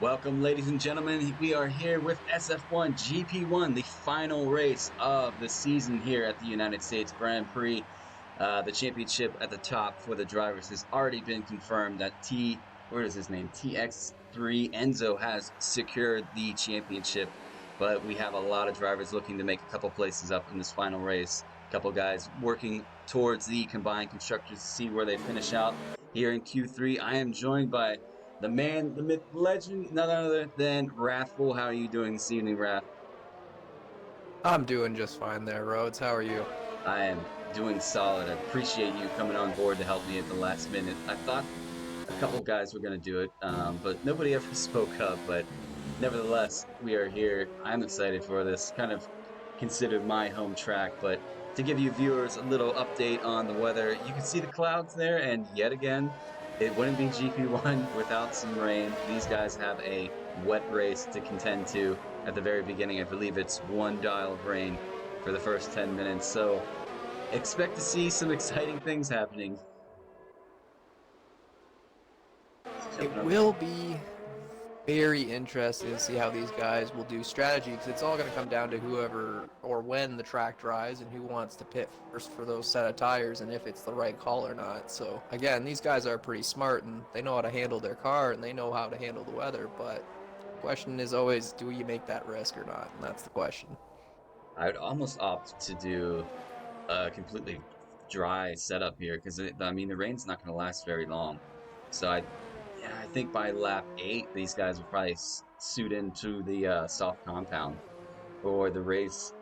Welcome, ladies and gentlemen. We are here with SF1 GP1, the final race of the season here at the United States Grand Prix. The championship at the top for the drivers has already been confirmed that TX3 Enzo has secured the championship, but we have a lot of drivers looking to make a couple places up in this final race. A couple guys working towards the combined constructors to see where they finish out here in Q3. I am joined by the man, the myth, legend, none other than Wrathful. How are you doing this evening, Wrath? I'm doing just fine there, Rhodes. How are you? I am doing solid. I appreciate you coming on board to help me at the last minute. I thought a couple guys were going to do it, but nobody ever spoke up. But nevertheless, we are here. I'm excited for this. Kind of considered my home track, but to give you viewers a little update on the weather, you can see the clouds there, and yet again, it wouldn't be GP1 without some rain. These guys have a wet race to contend to at the very beginning. I believe it's one dial of rain for the first 10 minutes, so expect to see some exciting things happening. It will be very interesting to see how these guys will do strategy, because it's all going to come down to whoever or when the track dries and who wants to pit first for those set of tires and if it's the right call or not. So again, these guys are pretty smart and they know how to handle their car and they know how to handle the weather, but the question is always, do you make that risk or not? And that's the question. I would almost opt to do a completely dry setup here because I mean the rain's not going to last very long. So I think by lap 8 these guys will probably suit into the soft compound for the race.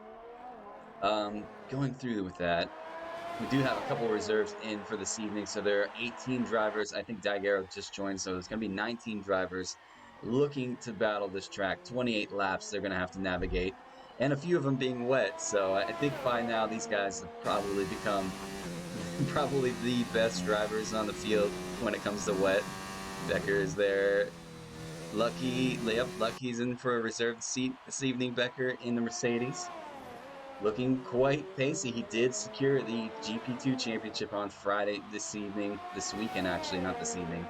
Going through with that, we do have a couple reserves in for this evening, so there are 18 drivers. I think Daguerre just joined, so there's going to be 19 drivers looking to battle this track. 28 laps they're going to have to navigate, and a few of them being wet. So I think by now these guys have probably become probably the best drivers on the field when it comes to wet. Becker is there. Lucky's in for a reserved seat this evening. Becker in the Mercedes, looking quite pacey. He did secure the GP2 championship on Friday this weekend actually, not this evening.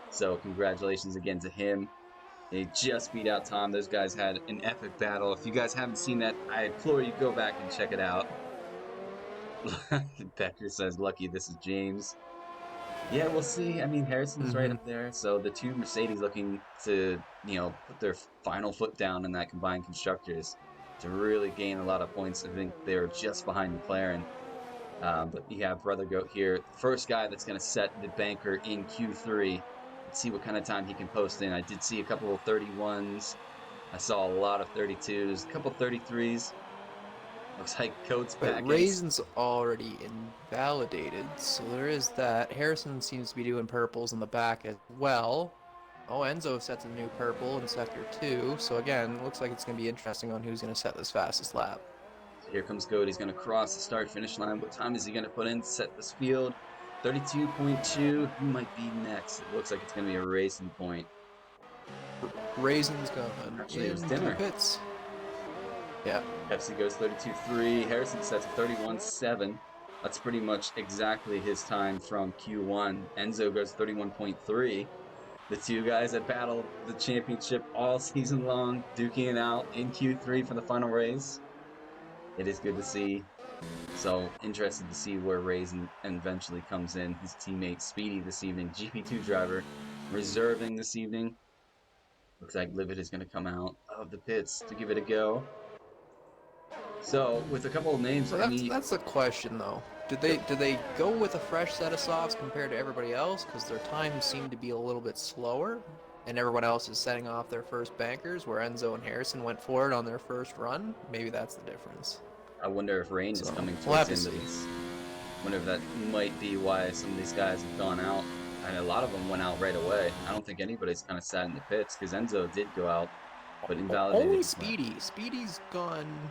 So congratulations again to him. They just beat out Tom. Those guys had an epic battle. If you guys haven't seen that, I implore you go back and check it out. Becker says, "Lucky, this is James." Yeah, we'll see. I mean, Harrison's right Mm-hmm. up there. So the two Mercedes looking to, put their final foot down in that combined constructors to really gain a lot of points. I think they're just behind McLaren. But you have Brother Goat here, first guy that's going to set the banker in Q3. Let's see what kind of time he can post in. I did see a couple of 31s. I saw a lot of 32s, a couple of 33s. Looks like Goat's But back in. Raisin's already invalidated, so there is that. Harrison seems to be doing purples in the back as well. Oh, Enzo sets a new purple in Sector 2, so again, looks like it's going to be interesting on who's going to set this fastest lap. So here comes Goat. He's going to cross the start-finish line. What time is he going to put in to set this field? 32.2. Who might be next? It looks like it's going to be a racing point. Raisin's going Actually, it was into the Dimmer. pits. Yeah. Pepsi goes 32.3. Harrison sets a 31.7. That's pretty much exactly his time from Q1. Enzo goes 31.3. The two guys that battled the championship all season long, duking it out in Q3 for the final race. It is good to see. So interested to see where Raisin eventually comes in. His teammate Speedy this evening, GP2 driver, reserving this evening. Looks like Livid is going to come out of the pits to give it a go. So with a couple of names, So I that's mean, that's the question though. Did they go with a fresh set of softs compared to everybody else because their times seem to be a little bit slower, and everyone else is setting off their first bankers where Enzo and Harrison went for it on their first run? Maybe that's the difference. I wonder if rain is So coming we'll towards have the to end of see. this. I wonder if that might be why some of these guys have gone out. And a lot of them went out right away. I don't think anybody's kind of sat in the pits because Enzo did go out, but invalidated Only his lap. Speedy. Speedy's gone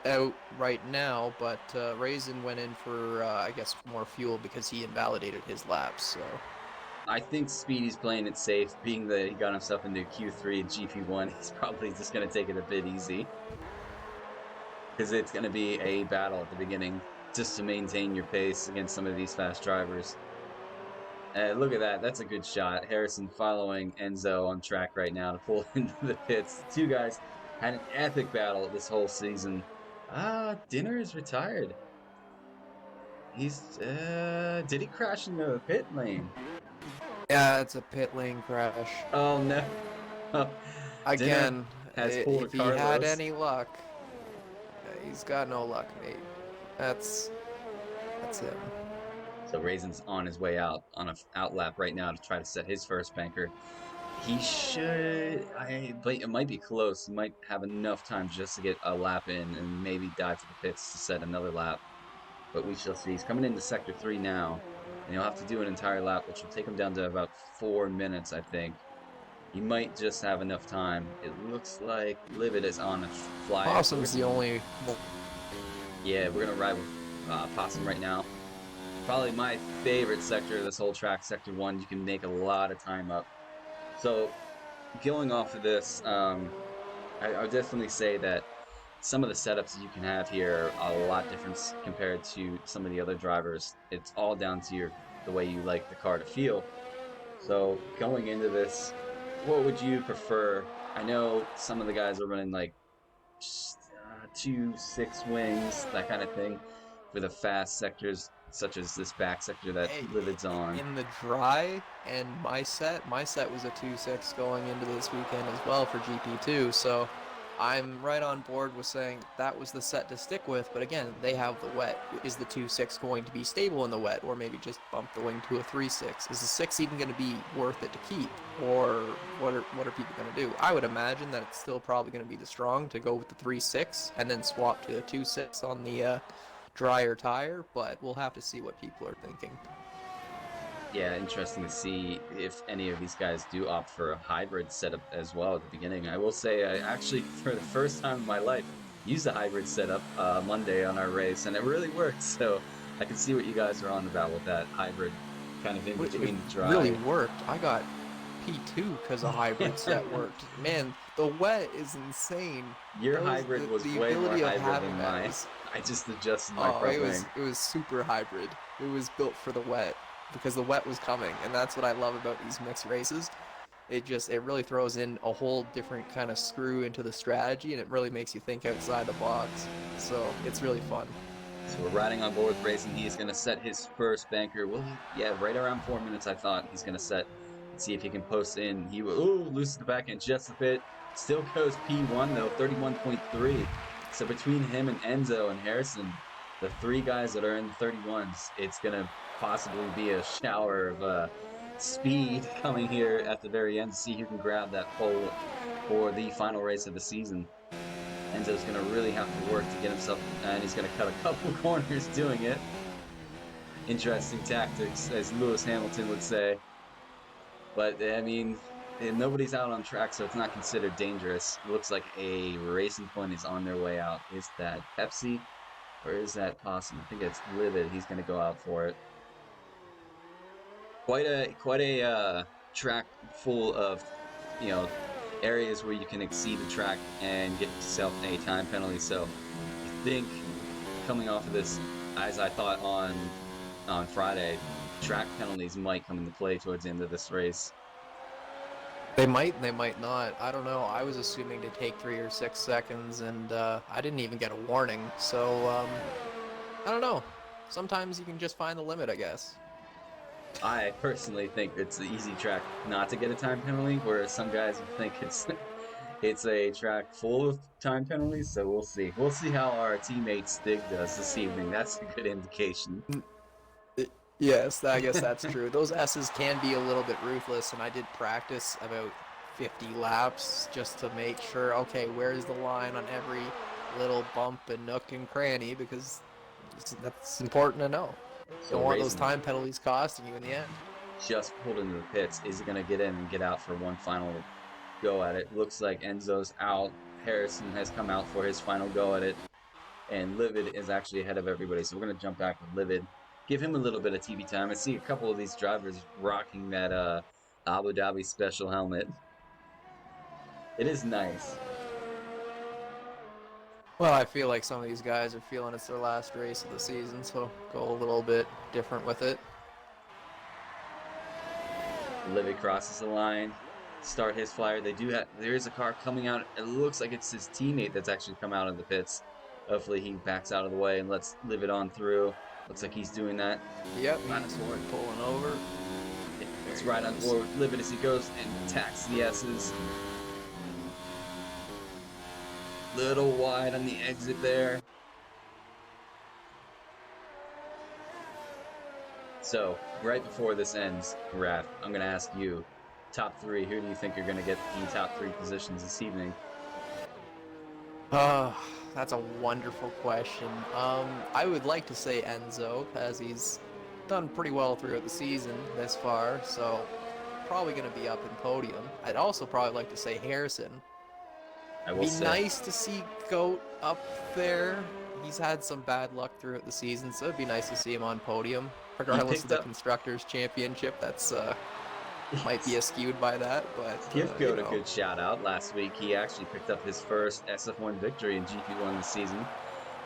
out right now, but Raisin went in for I guess more fuel because he invalidated his laps. So I think Speedy's playing it safe, being that he got himself into Q3 and GP1. He's probably just going to take it a bit easy because it's going to be a battle at the beginning just to maintain your pace against some of these fast drivers. Look at that. That's a good shot. Harrison following Enzo on track right now to pull into the pits. The two guys had an epic battle this whole season. Dinner is retired. Did he crash into the pit lane? Yeah, it's a pit lane crash. Oh no. Dinner Again, has pulled a if he had Carlos. any luck, he's got no luck, mate. That's him. So Raisin's on his way out on a out lap right now to try to set his first banker. He should. But it might be close. He might have enough time just to get a lap in and maybe dive for the pits to set another lap. But we shall see. He's coming into sector 3 now, and he'll have to do an entire lap, which will take him down to about 4 minutes, I think. He might just have enough time. It looks like Livid is on a flyer. So Possum's the only. yeah, we're gonna ride with Possum right now. Probably my favorite sector of this whole track, Sector 1. You can make a lot of time up. So, going off of this, I would definitely say that some of the setups you can have here are a lot different compared to some of the other drivers. It's all down to the way you like the car to feel. So, going into this, what would you prefer? I know some of the guys are running like 2 6 wings, that kind of thing, for the fast sectors, such as this back sector that Livid's on. In the dry, and my set was a 2.6 going into this weekend as well for GP2, so I'm right on board with saying that was the set to stick with, but again, they have the wet. Is the 2.6 going to be stable in the wet, or maybe just bump the wing to a 3.6? Is the 6 even going to be worth it to keep, or what are people going to do? I would imagine that it's still probably going to be the strong to go with the 3.6 and then swap to the 2.6 on the drier tire, but we'll have to see what people are thinking. Yeah, interesting to see if any of these guys do opt for a hybrid setup as well at the beginning. I will say, I actually, for the first time in my life, used a hybrid setup Monday on our race, and it really worked. So I can see what you guys are on about with that hybrid kind of in between the dry. Really worked. I got P2 because a hybrid set worked. Man, the wet is insane. Your hybrid was way more hybrid than mine. I just adjusted my front wing. It was super hybrid. It was built for the wet because the wet was coming, and that's what I love about these mixed races. It really throws in a whole different kind of screw into the strategy, and it really makes you think outside the box. So it's really fun. So we're riding on board with Racing. He is going to set his first banker. Well, yeah, right around 4 minutes, I thought he's going to set. Let's see if he can post in. He will, loses the back end just a bit. Still goes P1, though, 31.3. So between him and Enzo and Harrison, the three guys that are in the 31s, it's going to possibly be a shower of speed coming here at the very end to see who can grab that pole for the final race of the season. Enzo's going to really have to work to get himself, and he's going to cut a couple corners doing it. Interesting tactics, as Lewis Hamilton would say. But, I mean, nobody's out on track, so it's not considered dangerous. It looks like a Racing Point is on their way out. Is that Pepsi, or is that Possum? I think it's Livid. He's going to go out for it. Quite a track full of, areas where you can exceed the track and get yourself a time penalty. So I think coming off of this, as I thought on Friday, track penalties might come into play towards the end of this race. They might not. I don't know. I was assuming to take 3 or 6 seconds, and I didn't even get a warning. So I don't know. Sometimes you can just find the limit, I guess. I personally think it's the easy track not to get a time penalty, whereas some guys think it's a track full of time penalties. So we'll see. We'll see how our teammate Stig does this evening. That's a good indication. Yes, I guess that's true. Those S's can be a little bit ruthless, and I did practice about 50 laps just to make sure, okay, where's the line on every little bump and nook and cranny, because that's important to know. So Don't want those time penalties costing you in the end. Just pulled into the pits. Is he going to get in and get out for one final go at it? Looks like Enzo's out. Harrison has come out for his final go at it. And Livid is actually ahead of everybody. So we're going to jump back with Livid. give him a little bit of TV time. I see a couple of these drivers rocking that Abu Dhabi special helmet. It is nice. Well, I feel like some of these guys are feeling it's their last race of the season, so go a little bit different with it. Livy crosses the line, start his flyer. They do have there is a car coming out. It looks like it's his teammate that's actually come out of the pits. Hopefully he backs out of the way and lets Liv it on through. Looks like he's doing that. Yep, Right he's on board. pulling over. It's There he right on goes. board with Liv as he goes and attacks the S's. Little wide on the exit there. So, right before this ends, Raph, I'm going to ask you, top three, who do you think are going to get the top three positions this evening? Oh, that's a wonderful question. I would like to say Enzo, as he's done pretty well throughout the season this far, so probably going to be up in podium. I'd also probably like to say Harrison. I It'd will be say, nice to see Goat up there. He's had some bad luck throughout the season, so it'd be nice to see him on podium, he regardless of picked the up. Constructors' Championship. That's might be skewed by that, but Give you Goat a know. good shout out. Last week, he actually picked up his first SF1 victory in GP1 this season,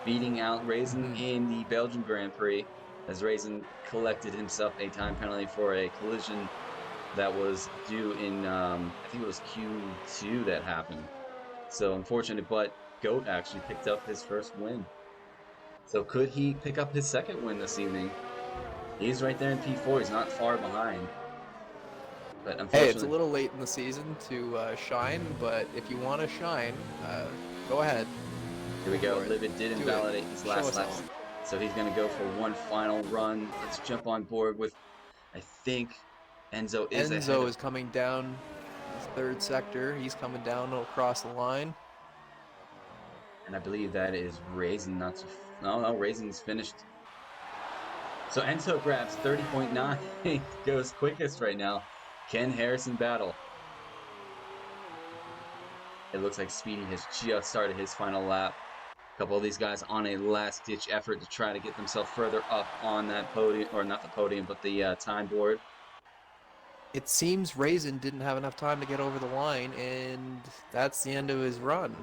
beating out Raisin Mhm. in the Belgian Grand Prix, as Raisin collected himself a time penalty for a collision that was due in, I think it was Q2 that happened. So unfortunate, but Goat actually picked up his first win. So could he pick up his second win this evening? He's right there in P4. He's not far behind. But Hey, it's a unfortunately, little late in the season to shine, but if you want to shine, go ahead. here we Go go. for it. Livid did Do it. invalidate his Show last us lap. all. So he's going to go for one final run. Let's jump on board with, I think Enzo is ahead Enzo of, is coming down the third sector. He's coming down across the line. and I believe that is Raisin. Not too, no, no, Raisin's finished. So Enzo grabs 30.9, goes quickest right now. Can Harrison battle? It looks like Speedy has just started his final lap. A couple of these guys on a last-ditch effort to try to get themselves further up on that podium, or not the podium, but the time board. It seems Raisin didn't have enough time to get over the line, and that's the end of his run.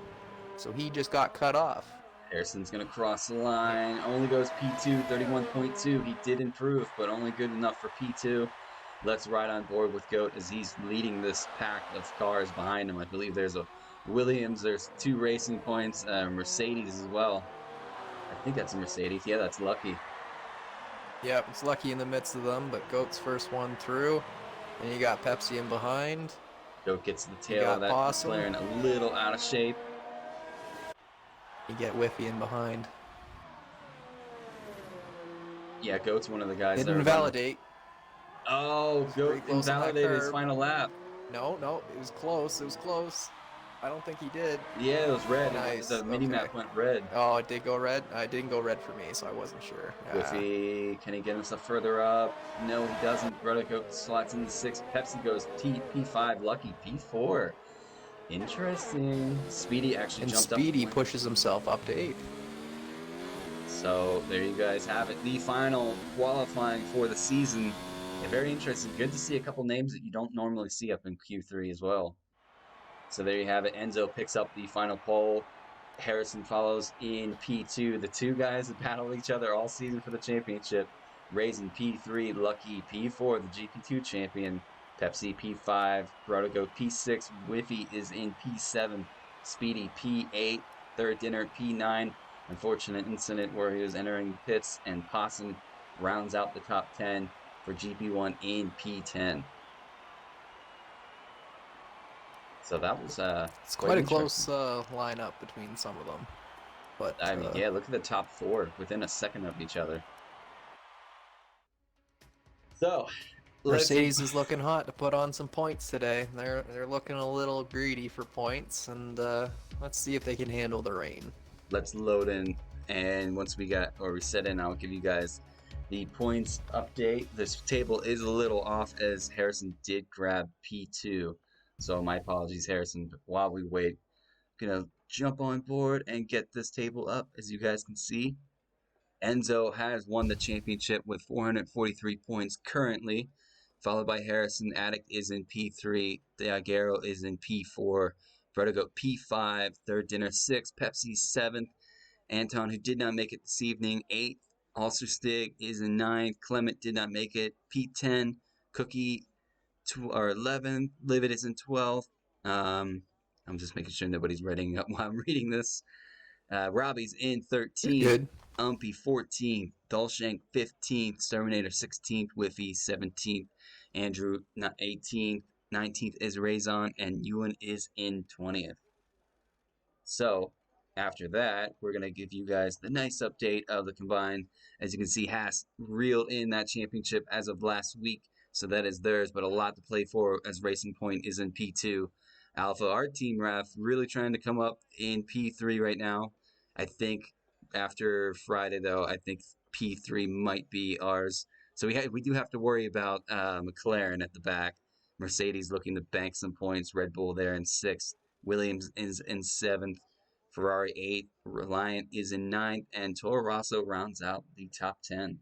So he just got cut off. Harrison's going to cross the line. Only goes P2, 31.2. He did improve, but only good enough for P2. Let's ride on board with Goat as he's leading this pack of cars behind him. I believe there's a Williams, there's two Racing Points, Mercedes as well. I think that's a Mercedes. Yeah, that's Lucky. Yep, it's Lucky in the midst of them, but Goat's first one through. And you got Pepsi in behind. Goat gets the You tail of got that Possum. McLaren a little out of shape. You get Whiffy in behind. Yeah, Goat's one of the guys that Didn't are running. invalidate. Oh, Was Goat pretty close on that invalidated his curb. final lap. No, no, it was close. It was close. I don't think he did. Yeah, it was red. The Nice. mini Okay. map went red. Oh, it did go red? It didn't go red for me, so I wasn't sure. Whiffy, can he get himself further up? No, he doesn't. Brother Goat slots into six. Pepsi goes P5. Lucky P4. Interesting. Speedy actually And jumped up Speedy one. pushes himself up to 8th. So there you guys have it. The final qualifying for the season. Yeah, very interesting. Good to see a couple names that you don't normally see up in Q3 as well. So there you have it. Enzo picks up the final pole. Harrison follows in P2. The two guys that battle each other all season for the championship. Raisin P3, Lucky P4, the GP2 champion. Pepsi P5, Brotigo P6, Whiffy is in P7, Speedy P8, Third Dinner P9. Unfortunate incident where he was entering the pits, and Possum rounds out the top 10 for GP1 in P10. So that was It's quite quite a interesting. close lineup between some of them. But I mean, yeah, look at the top four within a second of each other. So let's Mercedes is looking hot to put on some points today. They're looking a little greedy for points, and let's see if they can handle the rain. let's load in, and once we set in, I'll give you guys the points update. This table is a little off as Harrison did grab P2, so my apologies, Harrison. But while we wait, I'm gonna jump on board and get this table up, as you guys can see. Enzo has won the championship with 443 points currently, followed by Harrison. Attic is in P3. Diagero is in P4. Vertigo P5. Third Dinner 6. Pepsi 7th. Anton, who did not make it this evening, 8th. Alcerstig is in 9th. Clement did not make it. P10. Cookie or 11th. Livid is in 12th. I'm just making sure nobody's writing up while I'm reading this. Robbie's in You're 13th. good. Umpy 14th. Dulshank 15th. Terminator 16th. Whiffy 17th. Andrew 18th. 19th is Raison. And Ewan is in 20th. So after that, we're going to give you guys the nice update of the combined. As you can see, Haas reeled in that championship as of last week. So that is theirs, but a lot to play for as Racing Point is in P2. Alpha, our team ref, really trying to come up in P3 right now. I think after Friday, though, I think P3 might be ours. So we do have to worry about McLaren at the back. Mercedes looking to bank some points. Red Bull there in sixth. Williams is in seventh. Ferrari eighth. Reliant is in ninth. And Toro Rosso rounds out the top 10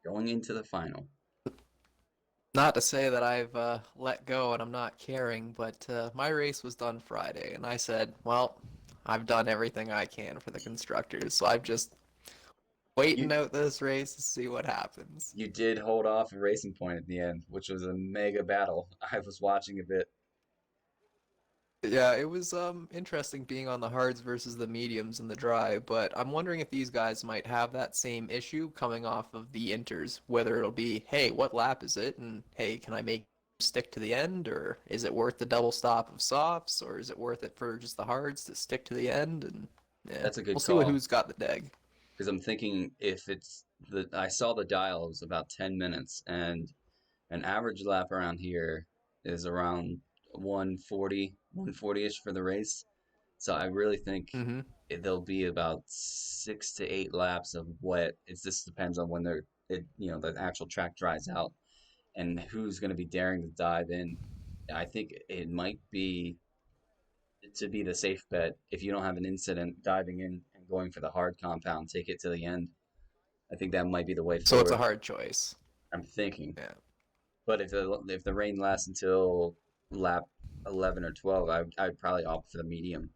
going into the final. Not to say that I've let go and I'm not caring, but my race was done Friday, and I said, well, I've done everything I can for the constructors, so I'm just waiting You out this race to see what happens. you did hold off a Racing Point at the end, which was a mega battle. I was watching a bit. Yeah, it was interesting being on the hards versus the mediums in the dry, but I'm wondering if these guys might have that same issue coming off of the inters, whether it'll be, hey, what lap is it? And hey, can I make stick to the end? Or is it worth the double stop of softs? Or is it worth it for just the hards to stick to the end? And yeah, That's a good we'll see what call who's got the deg. because I'm thinking if it's the I saw the dial, it was about 10 minutes, and an average lap around here is around 140, 140-ish for the race. So I really think Mm-hmm. there'll be about 6 to 8 laps of wet. It just depends on when the actual track dries out and who's going to be daring to dive in. I think it might be to be the safe bet if you don't have an incident diving in and going for the hard compound, take it to the end. I think that might be the way So it's a forward. hard choice. I'm thinking. Yeah. But if the rain lasts until lap 11 or 12, I'd probably opt for the medium.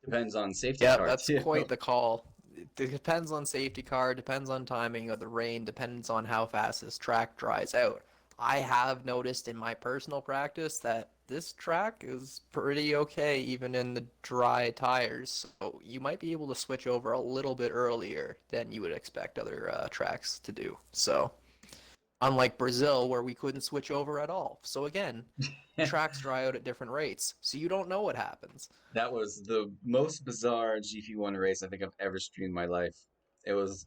Depends on safety Yeah, car that's too. quite the call. It depends on safety car, depends on timing of the rain, depends on how fast this track dries out. I have noticed in my personal practice that this track is pretty okay even in the dry tires. So you might be able to switch over a little bit earlier than you would expect other tracks to do. So, unlike Brazil where we couldn't switch over at all. So again, tracks dry out at different rates, so you don't know what happens. That was the most bizarre GP1 race I think I've ever streamed in my life. It was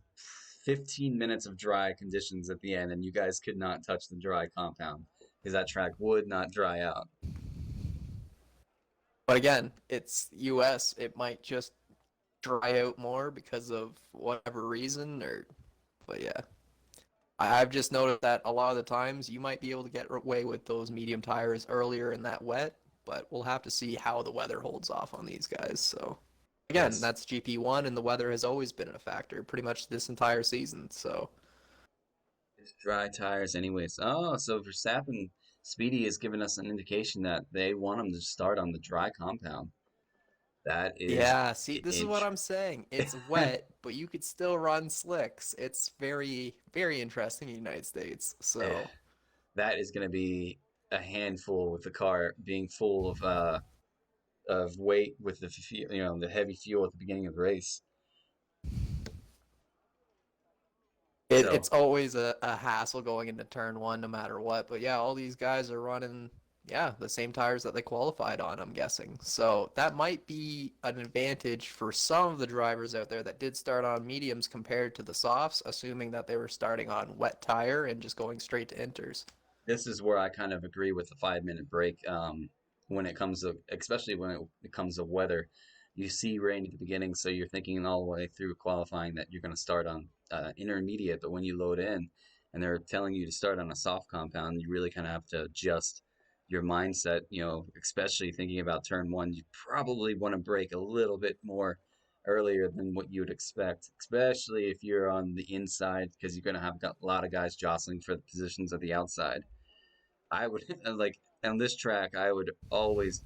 15 minutes of dry conditions at the end, and you guys could not touch the dry compound because that track would not dry out. But again, it's US. It might just dry out more because of whatever reason, or but yeah, I've just noticed that a lot of the times you might be able to get away with those medium tires earlier in that wet, but we'll have to see how the weather holds off on these guys. So again, Yes, that's GP1, and the weather has always been a factor pretty much this entire season. So it's dry tires, anyways. Oh, so Verstappen, Speedy has given us an indication that they want him to start on the dry compound. That is yeah, see, this is what I'm saying. It's wet, but you could still run slicks. It's very, very interesting in the United States. So that is going to be a handful with the car being full of weight with the heavy fuel at the beginning of the race. it's So always a hassle going into turn one, no matter what. But yeah, all these guys are running, yeah, the same tires that they qualified on, I'm guessing. So that might be an advantage for some of the drivers out there that did start on mediums compared to the softs, assuming that they were starting on wet tire and just going straight to inters. this is where I kind of agree with the 5 minute break. When it comes to, especially when it comes to weather, you see rain at the beginning, so you're thinking all the way through qualifying that you're going to start on intermediate, but when you load in and they're telling you to start on a soft compound, you really kind of have to adjust your mindset. Especially thinking about turn one, you probably want to brake a little bit more earlier than what you would expect, especially if you're on the inside, because you're going to have a lot of guys jostling for the positions of the outside. I would like on this track, I would always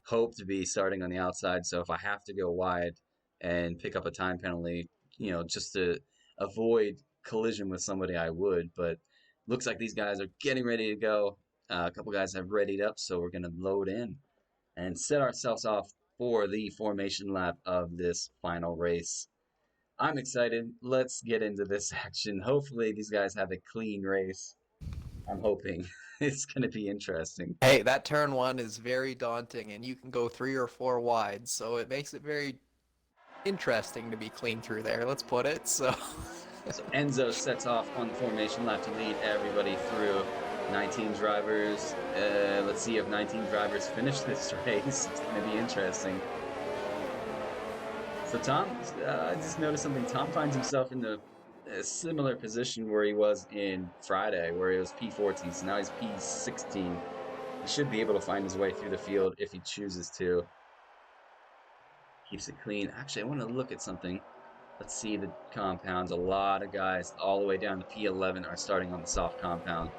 hope to be starting on the outside. So if I have to go wide and pick up a time penalty, just to avoid collision with somebody, I would. But looks like these guys are getting ready to go. A couple guys have readied up, so we're going to load in and set ourselves off for the formation lap of this final race. I'm excited. Let's get into this action. Hopefully, these guys have a clean race. I'm hoping it's going to be interesting. Hey, that turn one is very daunting, and you can go 3 or 4 wide, so it makes it very interesting to be clean through there. Let's put it so. So Enzo sets off on the formation lap to lead everybody through. 19 drivers. Let's see if 19 drivers finish this race. It's going to be interesting. So Tom, I just noticed something. Tom finds himself in a similar position where he was in Friday, where he was P14. So now he's P16. He should be able to find his way through the field if he chooses to. Keeps it clean. Actually, I want to look at something. Let's see the compounds. A lot of guys all the way down to P11 are starting on the soft compound.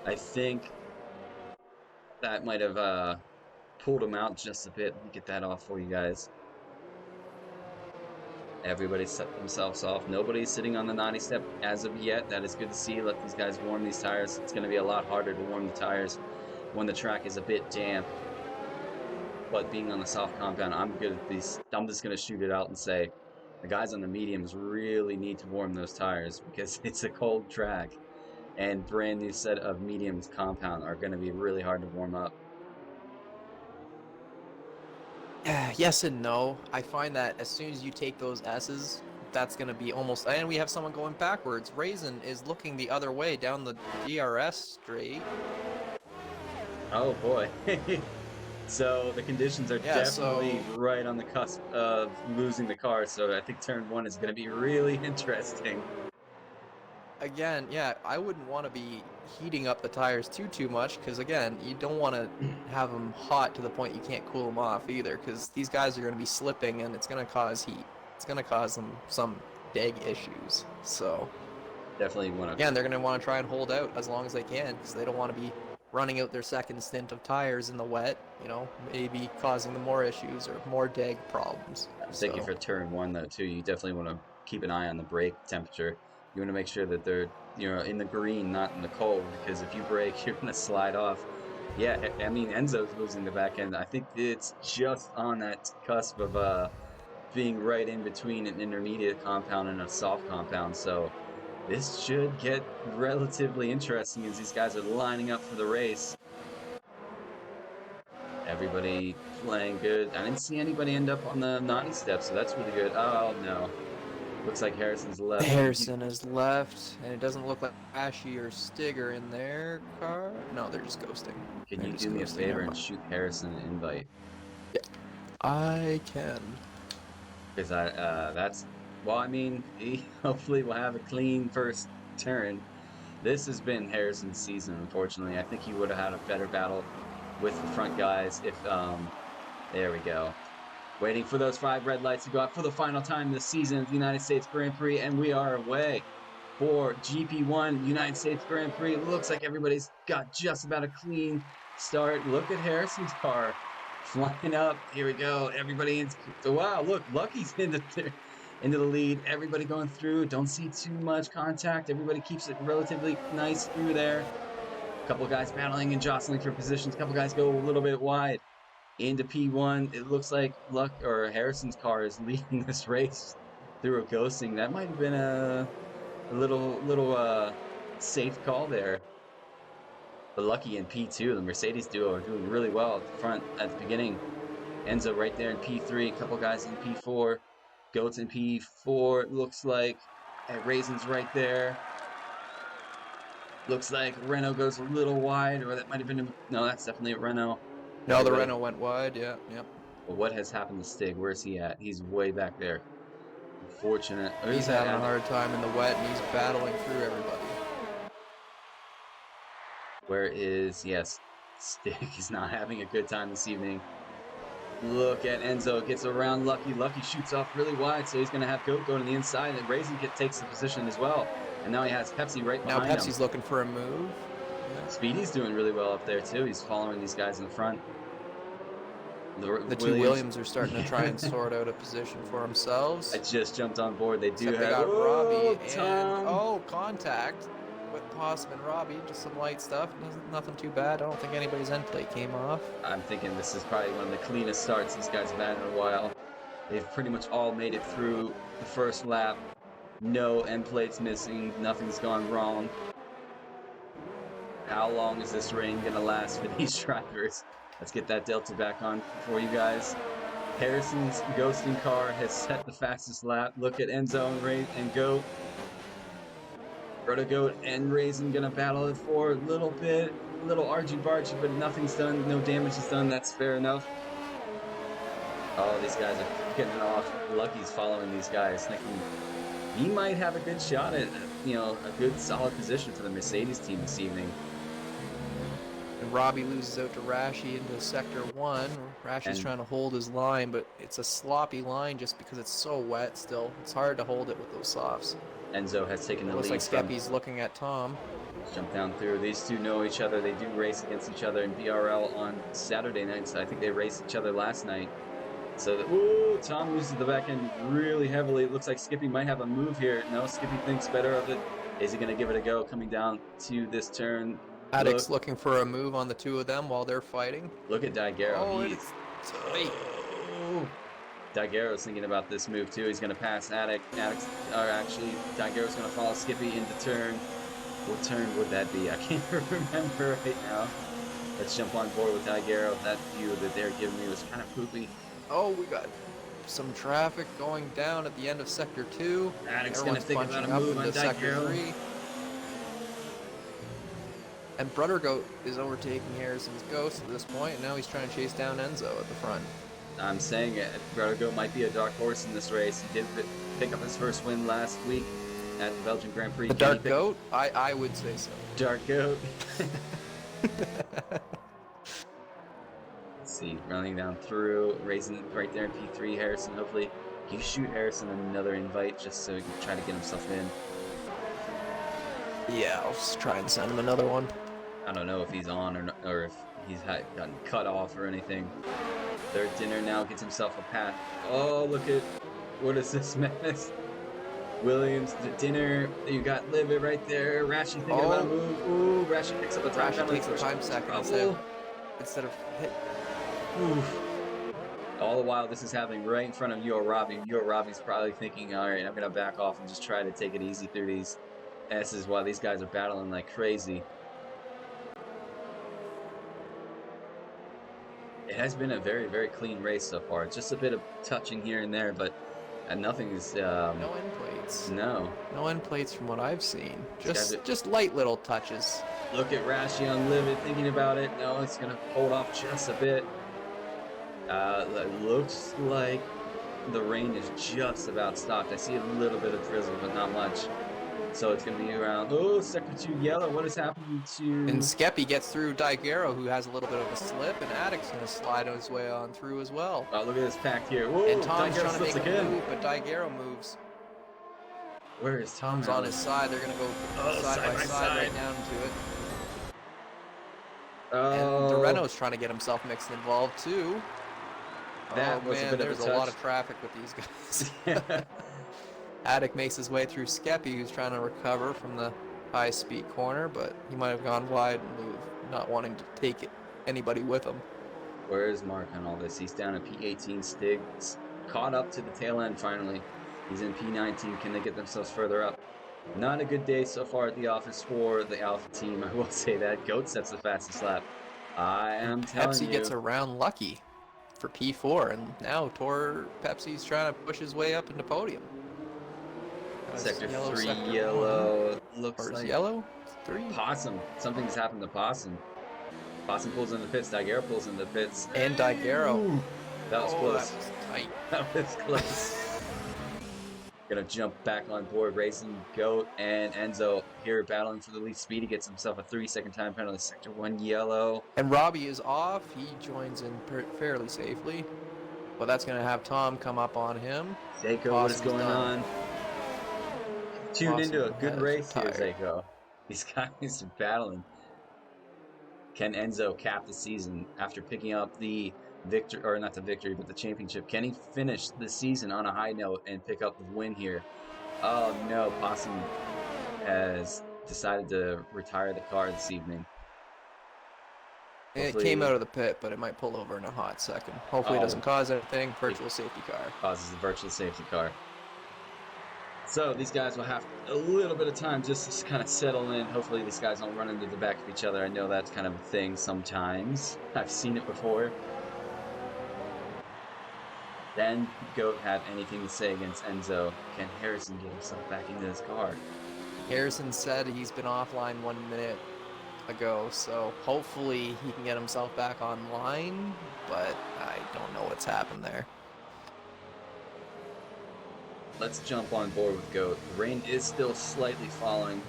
I think that might have pulled them out just a bit. Let me get that off for you guys. Everybody set themselves off. Nobody's sitting on the 90 step as of yet. That is good to see. Let these guys warm these tires. It's going to be a lot harder to warm the tires when the track is a bit damp. But being on the soft compound, I'm good at these. I'm just going to shoot it out and say the guys on the mediums really need to warm those tires because it's a cold track, and brand new set of mediums compound are going to be really hard to warm up. Yes and no. I find that as soon as you take those S's, that's going to be almost. And we have someone going backwards. Raisin is looking the other way down the DRS straight. Oh boy. So the conditions are definitely So right on the cusp of losing the car. So I think turn one is going to be really interesting. again, yeah, I wouldn't want to be heating up the tires too much because again, you don't want to have them hot to the point you can't cool them off either because these guys are going to be slipping and it's going to cause heat. It's going to cause them some big issues. So Definitely want to. again, they're going to want to try and hold out as long as they can because they don't want to be running out their second stint of tires in the wet, maybe causing them more issues or more deg problems. I'm thinking for turn one though too. You definitely want to keep an eye on the brake temperature. You want to make sure that they're in the green, not in the cold, because if you brake, you're going to slide off. Yeah, I mean Enzo's losing the back end. I think it's just on that cusp of being right in between an intermediate compound and a soft compound. So this should get relatively interesting as these guys are lining up for the race. Everybody playing good. I didn't see anybody end up on the naughty step, so that's really good. Oh no. Looks like Harrison's left. Harrison is left, and it doesn't look like Ashy or Stig are in their car. No, they're just ghosting. Can They're you just do me a ghosting. favor and shoot Harrison an invite? I can. Because that's, well, I mean, hopefully we'll have a clean first turn. This has been Harrison's season, unfortunately. I think he would have had a better battle with the front guys if, there we go. Waiting for those 5 red lights to go out for the final time this season of the United States Grand Prix, and we are away for GP1 United States Grand Prix. It looks like everybody's got just about a clean start. Look at Harrison's car flying up. Here we go. Everybody in. Wow, look, Lucky's into the lead. Everybody going through. Don't see too much contact. Everybody keeps it relatively nice through there. A couple of guys battling and jostling for positions. A couple guys go a little bit wide. Into P1, it looks like Harrison's car is leading this race through a ghosting. That might have been a little safe call there. But lucky in P2, the Mercedes duo are doing really well at the front at the beginning. Enzo right there in P3, a couple guys in P4, Goats in P4. Looks like Raisin's right there. Looks like Renault goes a little wide, or that might have been no, that's definitely a Renault. No, the Renault went wide. Yeah, yep. But what has happened to Stig? Where's he at? He's way back there. Unfortunate. He's having a hard time in the wet, and he's battling through everybody. Where is, yes, Stig is not having a good time this evening. Look at Enzo, gets around Lucky. Lucky shoots off really wide, so he's going to have Goat go to the inside, and Raisin takes the position as well. And now he has Pepsi right Now behind him. Pepsi's looking for a move. Yeah. Speedy's doing really well up there, too. He's following these guys in the front. The two Williams are starting to try and sort out a position for themselves. I just jumped on board. They do Except have... they got Robbie and... Tom. Oh, contact with Possum and Robbie. Just some light stuff. Nothing too bad. I don't think anybody's end plate came off. I'm thinking this is probably one of the cleanest starts these guys have had in a while. They've pretty much all made it through the first lap. No end plates missing. Nothing's gone wrong. How long is this rain going to last for these drivers? Let's get that Delta back on for you guys. Harrison's ghosting car has set the fastest lap. Look at Enzo and Goat. Proto Goat and Raisin gonna battle it for a little bit. A little argy-bargy, but nothing's done. No damage is done. That's fair enough. Oh, these guys are getting it off. Lucky's following these guys, thinking he might have a good shot at, a good solid position for the Mercedes team this evening. And Robbie loses out to Rashi into Sector 1. Rashi's trying to hold his line, but it's a sloppy line just because it's so wet still. It's hard to hold it with those softs. Enzo has taken the lead. Looks like Skeppy's looking at Tom. Let's jump down through. These two know each other. They do race against each other in BRL on Saturday nights. I think they raced each other last night. So, Tom loses the back end really heavily. It looks like Skippy might have a move here. No, Skippy thinks better of it. Is he going to give it a go coming down to this turn? Addict's looking for a move on the two of them while they're fighting. Look at Daiguero. Oh, it's tight. Daiguero's thinking about this move too. He's going to pass Daiguero's going to follow Skippy into turn. What turn would that be? I can't remember right now. Let's jump on board with Daiguero. That view that they're giving me was kind of poopy. Oh, we got some traffic going down at the end of Sector 2. Addict's going to think about a move on Daiguero. And Brother Goat is overtaking Harrison's Ghost at this point, and now he's trying to chase down Enzo at the front. I'm saying it. Brother Goat might be a dark horse in this race. He did pick up his first win last week at the Belgian Grand Prix. The Dark Goat? I would say so. Dark Goat. Let's see, running down through, racing right there in P3. Harrison, hopefully you shoot Harrison another invite just so he can try to get himself in. Yeah, I'll just try and send him another one. I don't know if he's on or if he's gotten cut off or anything. Third dinner now gets himself a path. Oh, look at, what is this madness? Williams, the dinner. You got Livid right there. Rashi thinking about a move. Ooh, Rashi picks up a time. Rashi takes the time second instead of hit. Oof. All the while this is happening right in front of Yo Robbie. Yo Robbie's probably thinking, all right, I'm going to back off and just try to take it easy through these S's while these guys are battling like crazy. It has been a very, very clean race so far. It's just a bit of touching here and there, but nothing is... no end plates. No. No end plates from what I've seen. Just light little touches. Look at Rashi on Livid thinking about it. No, it's going to hold off just a bit. It looks like the rain is just about stopped. I see a little bit of drizzle, but not much. So it's going to be around... Oh, Sector 2 yellow. What is happening to... And Skeppy gets through Daiguero, who has a little bit of a slip, and Addict's going to slide his way on through as well. Oh, look at this pack here. Whoa, and Tom's Daiguero trying to make again. a move, but Daiguero moves. Where is Tom? Tom's on his side. They're going to go side by side right down to it. Oh. And Doreno's trying to get himself mixed and involved, too. That was a bit there's of a touch. lot of traffic with these guys. Addict makes his way through Skeppy, who's trying to recover from the high-speed corner, but he might have gone wide and moved, not wanting to take anybody with him. Where is Mark on all this? He's down at P18. Stig caught up to the tail end finally. He's in P19. Can they get themselves further up? Not a good day so far at the office for the Alpha team. I will say that. Goat sets the fastest lap. I am telling you. Pepsi gets around Lucky for P4, and now Pepsi's trying to push his way up into podium. Sector 3 yellow. Looks like yellow? 3? Possum. Something's happened to Possum. Possum pulls in the pits. Daiguero pulls in the pits. And Daiguero. Ooh, that was close. That was tight. That was close. Gonna jump back on board, racing Goat and Enzo here battling for the lead. Speedy gets himself a 3-second time penalty. Sector 1 yellow. And Robbie is off. He joins in fairly safely. But that's going to have Tom come up on him. Zayko, what is Possum's going done. on? Tuned into a Possum good has race here, retired. Zayko. These guys are battling. Can Enzo cap the season after picking up the victory, or not the victory, but the championship? Can he finish the season on a high note and pick up the win here? Oh no, Possum has decided to retire the car this evening. It came out Hopefully, of the pit, but it might pull over in a hot second. Hopefully it oh, doesn't cause anything. it Virtual safety car. causes a virtual safety car. So these guys will have a little bit of time just to kind of settle in. Hopefully these guys don't run into the back of each other. I know that's kind of a thing sometimes. I've seen it before. Then Goat have anything to say against Enzo. Can Harrison get himself back into his car? Harrison said he's been offline 1 minute ago, so hopefully he can get himself back online, but I don't know what's happened there. Let's jump on board with Goat. The rain is still slightly falling.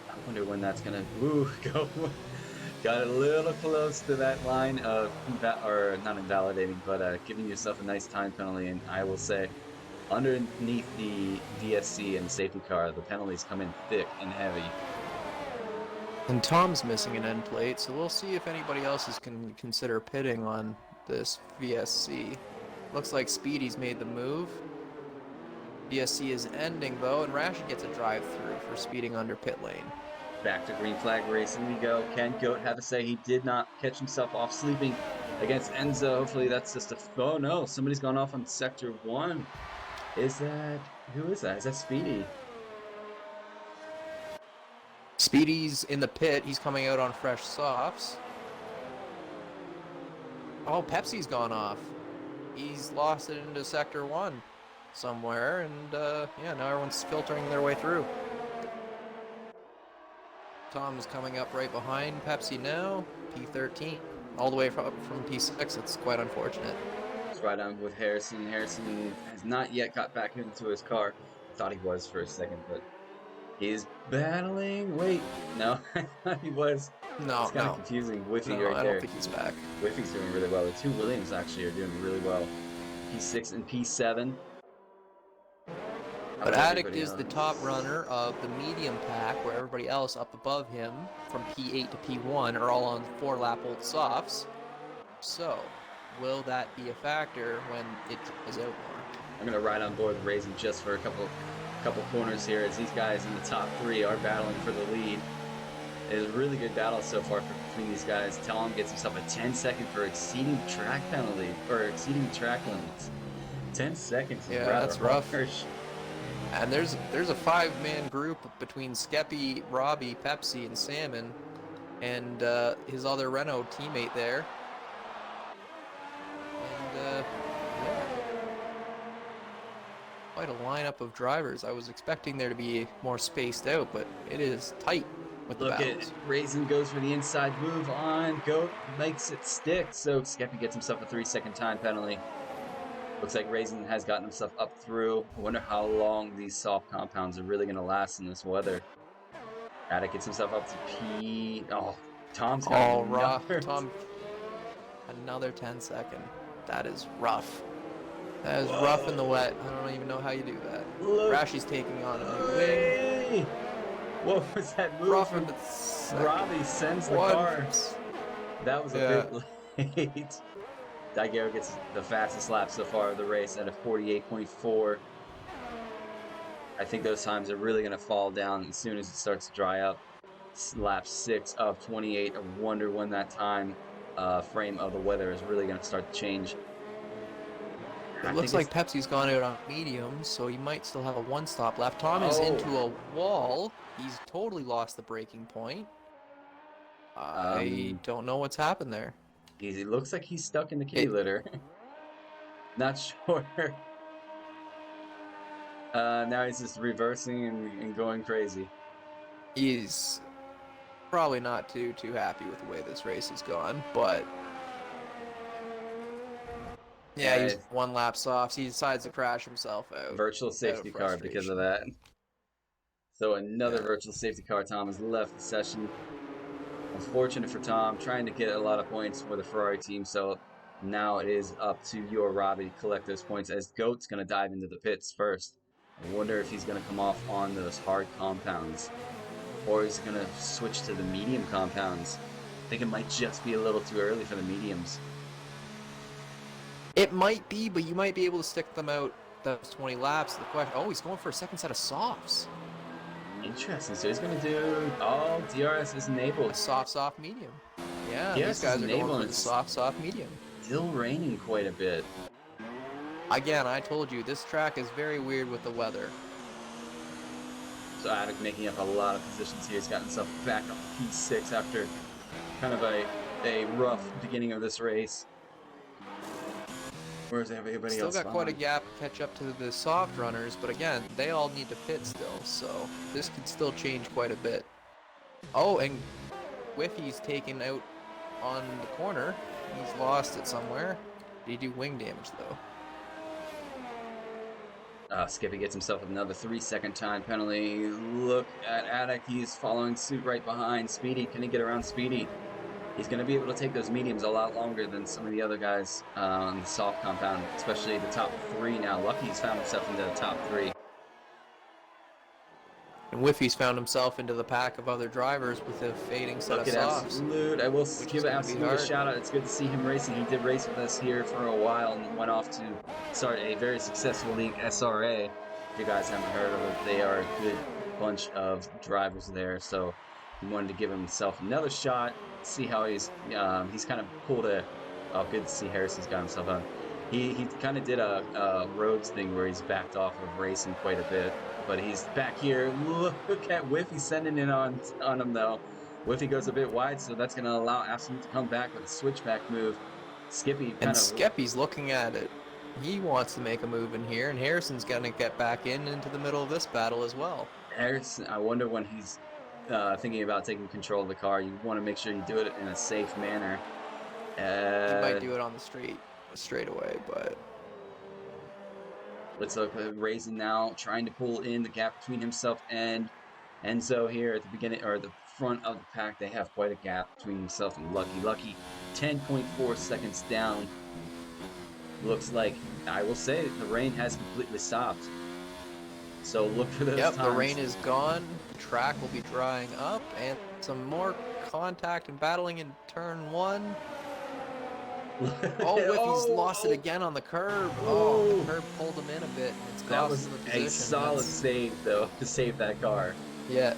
I wonder when that's gonna go. Got a little close to that line of or not invalidating, but giving yourself a nice time penalty. And I will say, underneath the VSC and the safety car, the penalties come in thick and heavy. And Tom's missing an end plate, so we'll see if anybody else can consider pitting on this VSC. Looks like Speedy's made the move. VSC is ending though, and Rash gets a drive-through for speeding under pit lane. Back to green flag racing we go. Can Goat have a say? He did not catch himself off sleeping against Enzo. Hopefully that's just a... Oh no, somebody's gone off on sector 1. Is that... Who is that? Is that Speedy? Speedy's in the pit. He's coming out on fresh softs. Oh, Pepsi's gone off. He's lost it into sector 1 somewhere, and yeah, now everyone's filtering their way through. Tom is coming up right behind Pepsi now, P13, all the way from P6. It's quite unfortunate. It's right on with Harrison. Harrison has not yet got back into his car. Thought he was for a second, but he's battling. Wait, no, I thought he was. No, It's kind of confusing. Whiffy no, right I there. don't think he's back. Whiffy's doing really well. The two Williams actually are doing really well. P6 and P7. How But about Addict everybody is else? the top runner of the medium pack, where everybody else up above him, from P8 to P1, are all on 4-lap old softs. So, will that be a factor when it dries out more? I'm gonna ride on board with Raisin just for a couple corners here, as these guys in the top 3 are battling for the lead. It is a really good battle so far between these guys. Tom gets himself a 10-second for exceeding the track penalty, or exceeding the track limits. 10 seconds is Yeah, rather that's rough. harsh. And there's a 5-man group between Skeppy, Robbie, Pepsi, and Salmon, and his other Renault teammate there. And yeah, quite a lineup of drivers. I was expecting there to be more spaced out, but it is tight with the Look battles. at Raisin goes for the inside move on. Goat makes it stick, so Skeppy gets himself a 3-second time penalty. Looks like Raisin has gotten himself up through. I wonder how long these soft compounds are really going to last in this weather. Attic gets himself up to P. Oh, Tom's got All rough. another. Tom, another 10-second. That is rough. That is Whoa. rough in the wet. I don't even know how you do that. Look. Rashi's taking on a new wing. Hey! What was that move Rough from in the second. Robbie sends the car. That was a Yeah. bit late. Daiguerre gets the fastest lap so far of the race at a 48.4. I think those times are really going to fall down as soon as it starts to dry up. Lap 6 of 28. I wonder when that time frame of the weather is really going to start to change. It looks like Pepsi's gone out on mediums, so he might still have a one-stop left. Tom is into a wall. He's totally lost the braking point. I don't know what's happened there. It looks like he's stuck in the kitty litter. Not sure. Now he's just reversing and going crazy. He's probably not too happy with the way this race has gone, but yeah, he's 1 lap soft. He decides to crash himself out. Virtual safety car because of that. So another virtual safety car. Tom has left the session. Unfortunate for Tom, trying to get a lot of points for the Ferrari team, so Now it is up to your Robbie to collect those points as Goat's going to dive into the pits first. I wonder if he's going to come off on those hard compounds or he's going to switch to the medium compounds. I think it might just be a little too early for the mediums. It might be, but you might be able to stick them out those 20 laps. The question, oh, he's going for a second set of softs. Interesting. So he's going to do, oh, DRS is enabled. A soft, medium. Yeah, DRS these guys is are going enabled. for the soft, medium. Still raining quite a bit. Again, I told you, this track is very weird with the weather. So Attic making up a lot of positions here. He's gotten himself back up to P6 after kind of a rough beginning of this race. Where's everybody Still else? got quite a gap to catch up to the soft runners, but again, they all need to pit still, so this could still change quite a bit. Oh, and Whiffy's taken out on the corner. He's lost it somewhere. Did he do wing damage, though? Skippy gets himself another 3-second time penalty. Look at Attic. He's following suit right behind. Speedy, can he get around Speedy? He's going to be able to take those mediums a lot longer than some of the other guys on the soft compound, especially the top 3 now. Lucky he's found himself into the top 3. And Whiffy's found himself into the pack of other drivers with a fading set Look of at softs. Absolute. I will give Absolute a shout out. It's good to see him racing. He did race with us here for a while and went off to start a very successful league, SRA. If you guys haven't heard of it, they are a good bunch of drivers there. So he wanted to give himself another shot, see how he's kind of pulled a. Oh, good to see Harrison's got himself on. He kind of did a Rhodes thing where he's backed off of racing quite a bit. But he's back here. Look at Whiffy sending in on him, though. Whiffy goes a bit wide, so that's going to allow Absolute to come back with a switchback move. Skippy kind of... Skippy's looking at it. He wants to make a move in here, and Harrison's going to get back into the middle of this battle as well. Harrison, I wonder when he's thinking about taking control of the car. You want to make sure you do it in a safe manner. He might do it on the straightaway, but... Let's look at Raisin now, trying to pull in the gap between himself and Enzo here at the beginning, or the front of the pack. They have quite a gap between himself and Lucky. Lucky, 10.4 seconds down. Looks like, I will say, the rain has completely stopped. So look for those times. The rain is gone. The track will be drying up, and some more contact and battling in turn 1. Oh, Whiffy's lost it again on the curb. Oh, the curb pulled him in a bit. It's that was a solid save, though, to save that car. Yeah,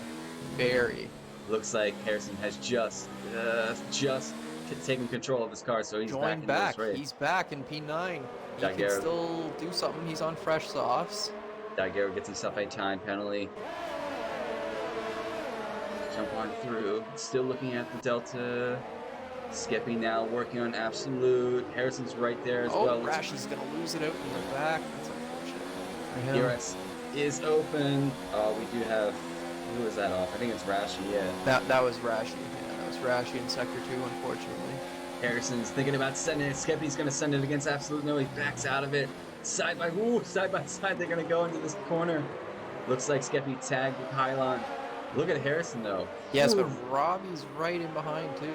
very. Looks like Harrison has just taken control of his car, so he's joined back. He's back in P9. He can still do something. He's on fresh softs. Daguerre gets himself a time penalty. Jump on through. Still looking at the Delta. Skippy now working on Absolute. Harrison's right there as well. Oh, Rashy's going to lose it out in the back. That's unfortunate. DRS is open. We do have... Who is that off? I think it's Rashi, yeah. That was Rashi. Yeah, that was Rashi in Sector 2, unfortunately. Harrison's thinking about sending it. Skippy's going to send it against Absolute. No, he backs out of it. Side by side, they're going to go into this corner. Looks like Skippy tagged with Hylon. Look at Harrison, though. Yes, but Robbie's right in behind, too.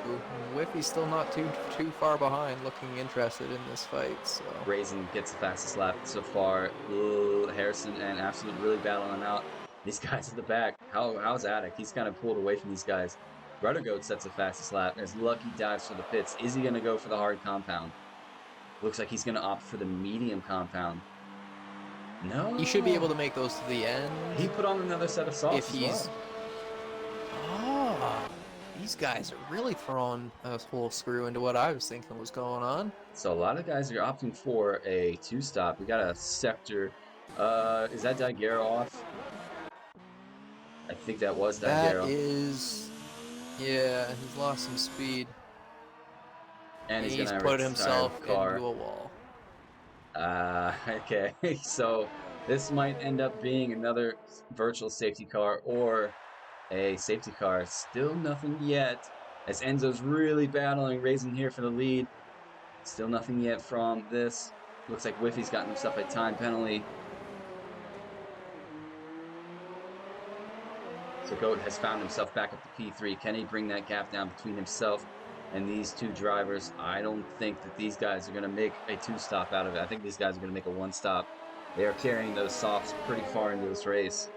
Whiffy's still not too far behind, looking interested in this fight. So Raisin gets the fastest lap so far. Ooh, Harrison and Absolute really battling out. These guys at the back. How's Attic? He's kind of pulled away from these guys. Rudder Goat sets the fastest lap as Lucky dives for the pits. Is he going to go for the hard compound? Looks like he's going to opt for the medium compound. No. He should be able to make those to the end. He put on another set of softs if he's... These guys are really throwing a whole screw into what I was thinking was going on. So a lot of guys are opting for a 2-stop. We got a sector. Is that Daguerre off? I think that was Daguerre. That is... Yeah, he's lost some speed. And he's gonna put himself into a wall. Okay. So this might end up being another virtual safety car or a safety car. Still nothing yet. As Enzo's really battling, Raisin here for the lead. Still nothing yet from this. Looks like Whiffy's gotten himself a time penalty. So Goat has found himself back up to P3. Can he bring that gap down between himself And these two drivers, I don't think that these guys are going to make a two-stop out of it. I think these guys are going to make a one-stop. They are carrying those softs pretty far into this race.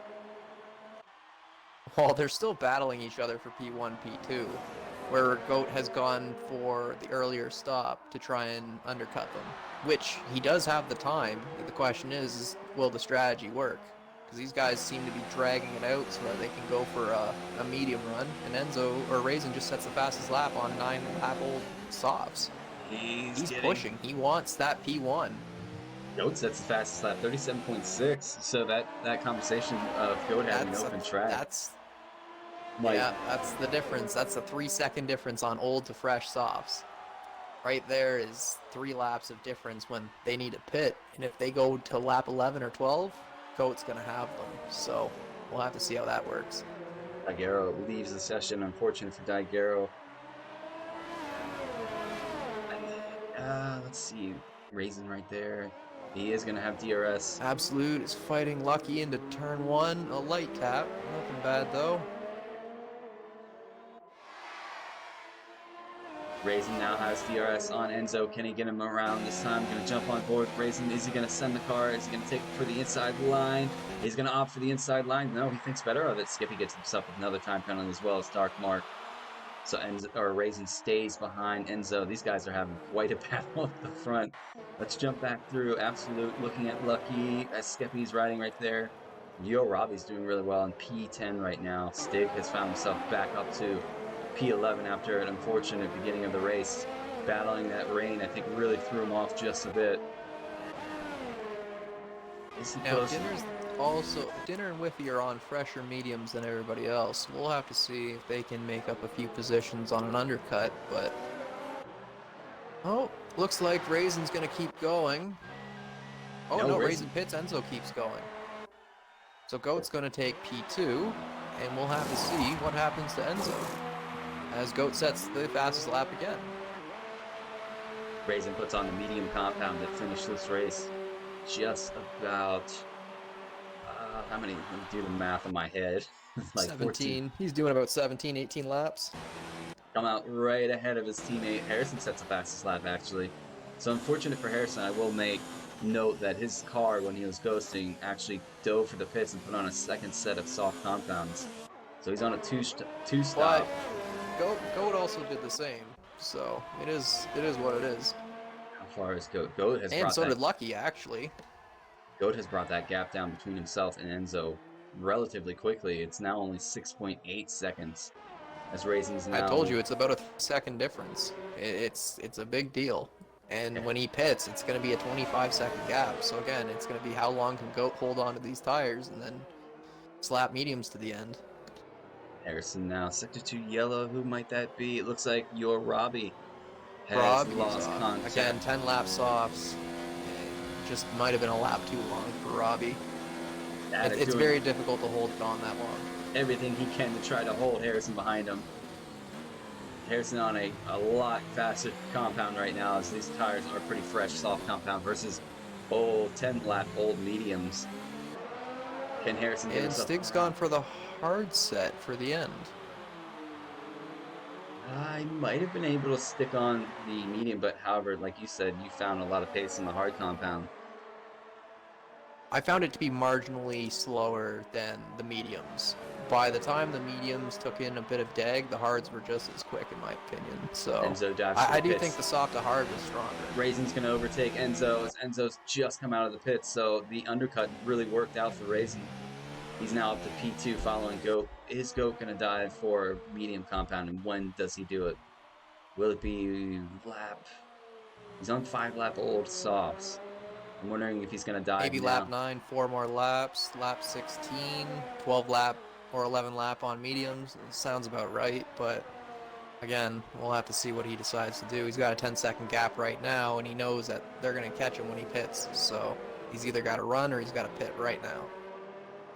Well, they're still battling each other for P1, P2, where Goat has gone for the earlier stop to try and undercut them, which he does have the time. The question is will the strategy work? Because these guys seem to be dragging it out so that they can go for a medium run, and Enzo, or Raisin, just sets the fastest lap on 9-lap-old softs. He's pushing. He wants that P1. Goat sets the fastest lap, 37.6. So that conversation of Goat having an open track. Yeah, that's the difference. That's a 3-second difference on old to fresh softs. Right there is 3 laps of difference when they need to pit. And if they go to lap 11 or 12, Goat's going to have them. So we'll have to see how that works. Daguerre leaves the session. Unfortunate for Daguerre. Let's see. Raisin right there. He is going to have DRS. Absolute is fighting Lucky into turn 1. A light tap. Nothing bad, though. Raisin now has DRS on Enzo. Can he get him around this time? Going to jump on board. Raisin, is he going to send the car? Is he going to take it for the inside line? He's going to opt for the inside line. No, he thinks better of it. Skippy gets himself another time penalty as well as Dark Mark. So Raisin stays behind Enzo. These guys are having quite a battle at the front. Let's jump back through. Absolute looking at Lucky as Skippy's riding right there. Yo Robbie's doing really well in P10 right now. Stig has found himself back up to P11 after an unfortunate beginning of the race. Battling that rain, I think, really threw him off just a bit. Now, Dinner and Whiffy are on fresher mediums than everybody else. We'll have to see if they can make up a few positions on an undercut, but... Oh, looks like Raisin's going to keep going. Oh, no, Raisin pits, Enzo keeps going. So Goat's going to take P2, and we'll have to see what happens to Enzo as Goat sets the fastest lap again. Raisin puts on the medium compound that finished this race. Just about, how many? Let me do the math in my head. Like 17. 14. He's doing about 17, 18 laps. Come out right ahead of his teammate. Harrison sets the fastest lap, actually. So unfortunate for Harrison, I will make note that his car, when he was ghosting, actually dove for the pits and put on a second set of soft compounds. So he's on a two-stop. Goat also did the same, so it is what it is. How far is Goat? Goat has and so did Lucky, actually. Goat has brought that gap down between himself and Enzo relatively quickly. It's now only 6.8 seconds. As Raisin's now... I told you, it's about a 3-second difference. It's a big deal. And when he pits, it's going to be a 25-second gap. So again, it's going to be how long can Goat hold on to these tires and then slap mediums to the end. Harrison now, Sector 2 yellow. Who might that be? It looks like your Robbie has lost contact. Again, 10 lap softs. Just might have been a lap too long for Robbie. It's very difficult to hold it on that long. Everything he can to try to hold Harrison behind him. Harrison on a lot faster compound right now, as these tires are pretty fresh, soft compound versus old 10-lap old mediums. Can Harrison get himself... And Stig's gone for the hard set for the end. I might have been able to stick on the medium, but however, like you said, you found a lot of pace in the hard compound. I found it to be marginally slower than the mediums. By the time the mediums took in a bit of dag, the hards were just as quick, in my opinion. So I do think the soft to hard was stronger. Raisin's going to overtake Enzo as Enzo's just come out of the pits, so the undercut really worked out for Raisin. He's now up to P2 following Goat. Is Goat going to dive for medium compound, and when does he do it? Will it be lap? He's on 5-lap old softs. I'm wondering if he's going to dive Maybe now. Lap 9, 4 more laps. Lap 16, 12 lap or 11 lap on mediums. It sounds about right, but again, we'll have to see what he decides to do. He's got a 10-second gap right now, and he knows that they're going to catch him when he pits. So he's either got to run or he's got to pit right now.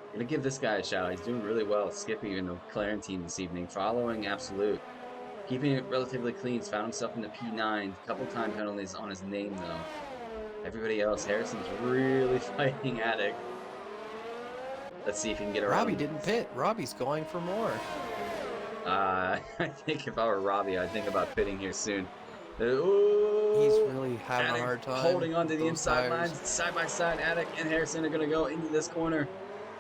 I'm going to give this guy a shout. He's doing really well. Skippy in the McLaren team this evening, following Absolute. Keeping it relatively clean. He's found himself in the P9. A couple time penalties on his name, though. Everybody else, Harrison's really fighting Attic. Let's see if he can get around. Robbie didn't pit. Robbie's going for more. I think if I were Robbie, I'd think about pitting here soon. He's Ooh, really having a Attic hard time holding on to with the those inside tires. lines. Side by side, Attic and Harrison are going to go into this corner.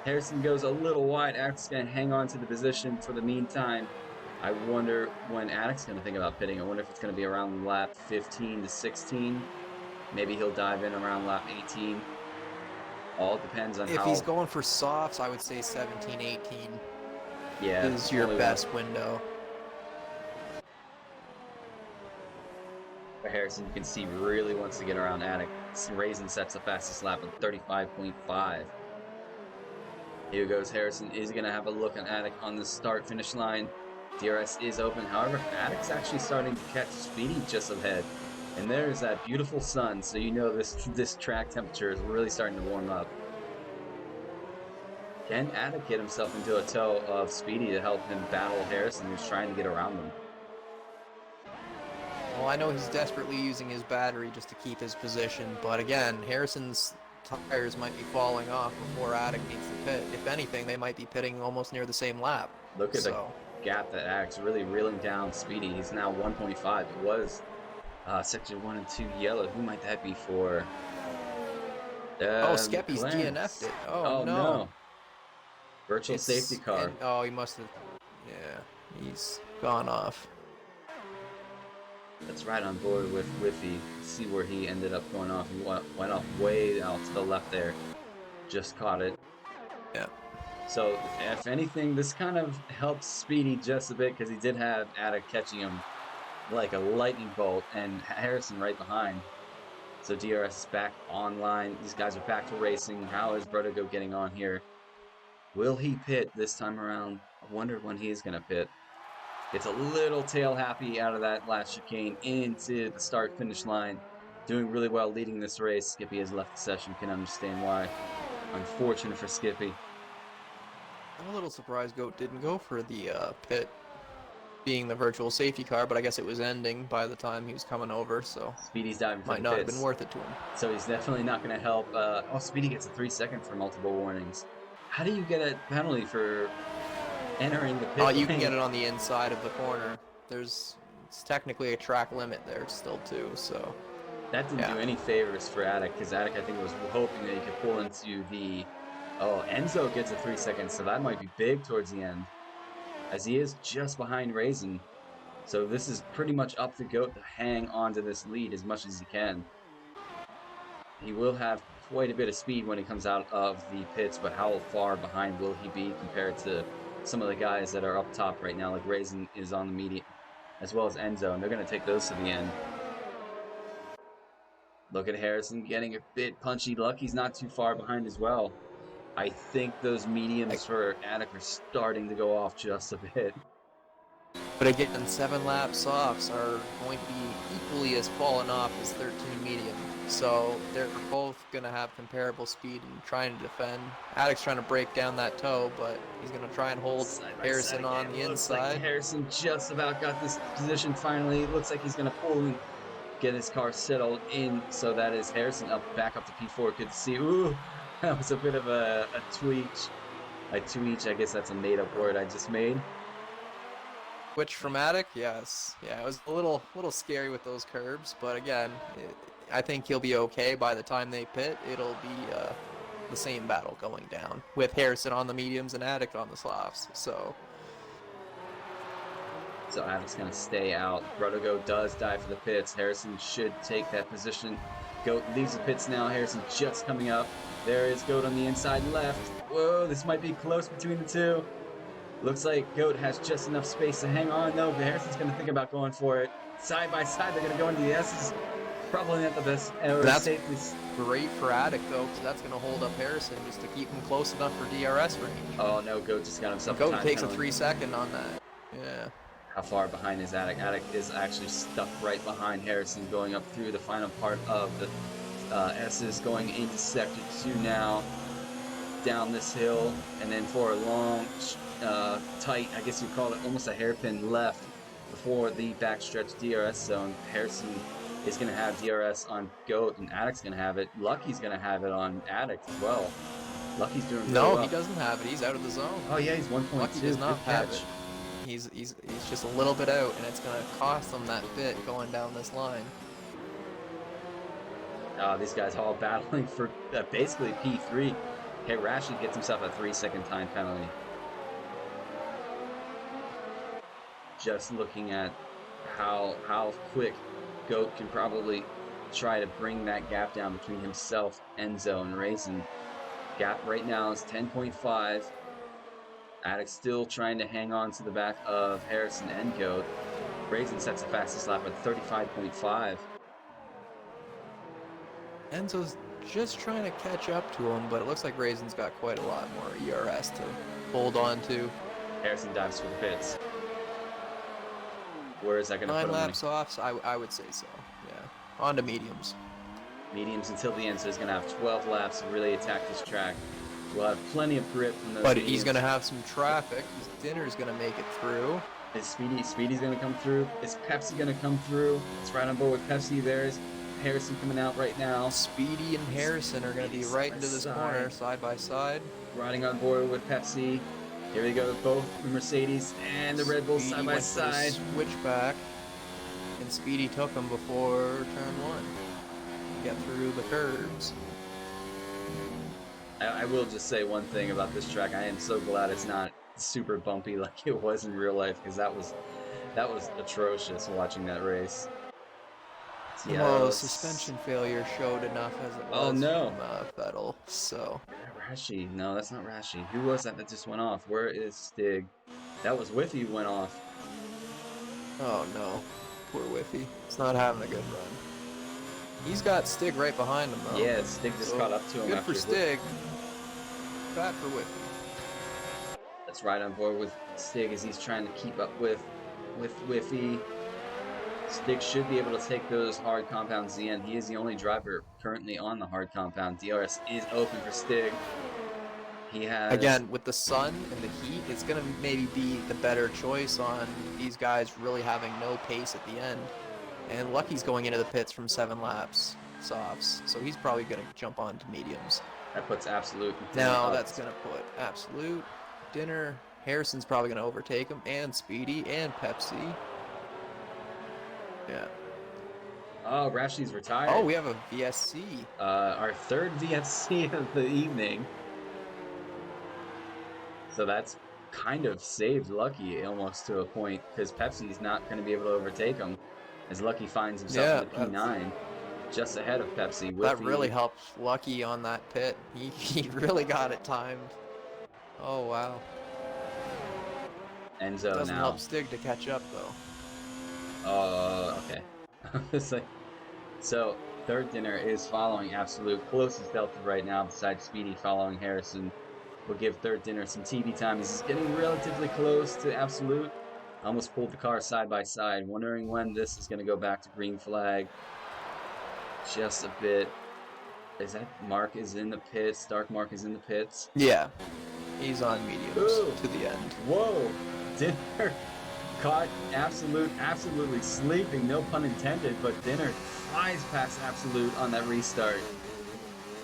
Harrison goes a little wide. Attic's going to hang on to the position for the meantime. I wonder when Attic's going to think about pitting. I wonder if it's going to be around lap 15 to 16. Maybe he'll dive in around lap 18. All depends on If he's how. going for softs, I would say 17, 18 Yeah, is your only one. best window. Harrison, you can see, really wants to get around Attic. Raisin sets the fastest lap of 35.5. Here goes Harrison. Is going to have a look at Attic on the start-finish line. DRS is open. However, Attic's actually starting to catch Speedy just ahead. And there's that beautiful sun, so you know this track temperature is really starting to warm up. Can Attic get himself into a tow of Speedy to help him battle Harrison, who's trying to get around him? Well, I know he's desperately using his battery just to keep his position, but again, Harrison's tires might be falling off before Attic needs to pit. If anything, they might be pitting almost near the same lap. Look at the gap that Attic's really reeling down Speedy. He's now 1.5. It was section 1 and 2 yellow. Who might that be for? Oh, Skeppy's McLaren. DNF'd it. Oh no. Virtual safety car. Oh, he must have. Yeah, he's gone off. That's right on board with Whiffy. See where he ended up going off. He went off way out to the left there. Just caught it. Yeah. So, if anything, this kind of helps Speedy just a bit because he did have Attic catching him like a lightning bolt and Harrison right behind. So DRS is back online. These guys are back to racing. How is Brodago getting on here? Will he pit this time around? I wonder when he's going to pit. Gets a little tail happy out of that last chicane into the start-finish line. Doing really well leading this race. Skippy has left the session. Can understand why. Unfortunate for Skippy. I'm a little surprised Goat didn't go for the pit being the virtual safety car, but I guess it was ending by the time he was coming over, so Speedy's diving for might the not have pits. been worth it to him. So he's definitely not going to help. Oh, Speedy gets a 3-second for multiple warnings. How do you get a penalty for entering the pit lane? You can get it on the inside of the corner. It's technically a track limit there still too, so. That didn't do any favors for Attic, because Attic, I think, was hoping that he could pull into the... Oh, Enzo gets a 3-second, so that might be big towards the end, as he is just behind Raisin. So this is pretty much up to Goat to hang on to this lead as much as he can. He will have quite a bit of speed when he comes out of the pits, but how far behind will he be compared to some of the guys that are up top right now, like Raisin is on the median, as well as Enzo, and they're going to take those to the end. Look at Harrison getting a bit punchy. Lucky's not too far behind as well. I think those mediums for Attic are starting to go off just a bit. But again, 7-lap softs are going to be equally as fallen off as 13 medium. So they're both going to have comparable speed and trying to defend. Attic's trying to break down that toe, but he's going to try and hold Harrison on the inside. Like Harrison just about got this position finally. It looks like he's going to pull and get his car settled in. So that is Harrison back up to P4. Good to see. Ooh, that was a bit of a tweech. A tweech, I guess that's a made-up word I just made. Switch from Attic, yes. Yeah, it was a little scary with those curbs, but again, I think he'll be okay by the time they pit. It'll be the same battle going down with Harrison on the mediums and Attic on the softs. So Attic's going to stay out. Brodago does dive for the pits. Harrison should take that position. Goat leaves the pits now. Harrison just coming up. There is Goat on the inside left. Whoa, this might be close between the two. Looks like Goat has just enough space to hang on, though. But Harrison's going to think about going for it. Side by side, they're going to go into the S's. Probably not the best. That's great for Attic, though, because that's going to hold up Harrison just to keep him close enough for DRS range. Oh, no, Goat just got himself Goat takes a 3-second on that. Yeah. How far behind is Attic? Attic is actually stuck right behind Harrison going up through the final part of the S's, going into Sector 2 now. Down this hill, and then for a long, tight, I guess you'd call it almost a hairpin left before the backstretch DRS zone. Harrison is going to have DRS on Goat, and Attic's going to have it. Lucky's going to have it on Attic as well. Lucky's doing really well. No, he doesn't have it. He's out of the zone. Oh, yeah, he's 1.2. Lucky does not have it. He's just a little bit out, and it's gonna cost him that bit going down this line. These guys all battling for basically P3. Hey, Rashid gets himself a 3-second time penalty. Just looking at how quick Goat can probably try to bring that gap down between himself, Enzo, and Raisin. Gap right now is 10.5. Attic still trying to hang on to the back of Harrison and Goat. Raisin sets the fastest lap at 35.5. Enzo's just trying to catch up to him, but it looks like Raisin's got quite a lot more ERS to hold on to. Harrison dives for the pits. Where is that going to put him? 9 laps off, I would say so. Yeah, on to mediums. Mediums until the end, so he's going to have 12 laps to really attack this track. We'll have plenty of grip from those But mediums. he's going to have some traffic. His dinner's going to make it through. Is Speedy's going to come through? Is Pepsi going to come through? It's right on board with Pepsi. There's Harrison coming out right now. Speedy and Harrison are going to be right into this corner, side by side. Riding on board with Pepsi. Here we go, both the Mercedes and the Red Bull side by side. Switchback, and Speedy took him before turn 1. Get through the curves. I will just say one thing about this track. I am so glad it's not super bumpy like it was in real life, because that was atrocious watching that race. So yeah, suspension failure showed enough as it was from Vettel. So Rashi, no, that's not Rashi. Who was that just went off? Where is Stig? That was Whiffy who went off. Oh no, poor Whiffy. He's not having a good run. He's got Stig right behind him though. Yeah, Stig just caught up to him. Good for Stig. Bad for Whiffy. That's right on board with Stig as he's trying to keep up with Whiffy. Stig should be able to take those hard compounds at the end. He is the only driver currently on the hard compound. DRS is open for Stig. He has... Again, with the sun and the heat, it's going to maybe be the better choice on these guys really having no pace at the end. And Lucky's going into the pits from 7 laps softs, so he's probably going to jump on to mediums. That puts Absolute. Now that's going to put Absolute, Dinner, Harrison's probably going to overtake him, and Speedy, and Pepsi. Yeah. Oh, Rashi's retired. Oh, we have a VSC. Our third VSC of the evening. So that's kind of saved Lucky almost to a point, because Pepsi's not going to be able to overtake him as Lucky finds himself in the P9 just ahead of Pepsi. That really helped Lucky on that pit. He really got it timed. Oh, wow. Enzo doesn't now. help Stig to catch up, though. Okay. So, third dinner is following Absolute. Closest Delta right now, besides Speedy following Harrison. We'll give third dinner some TV time. He's getting relatively close to Absolute. Almost pulled the car side by side. Wondering when this is going to go back to green flag. Just a bit. Is that Mark is in the pits? Dark Mark is in the pits? Yeah. He's on mediums to the end. Whoa. Dinner caught absolutely sleeping, no pun intended, but Dinner flies past Absolute on that restart.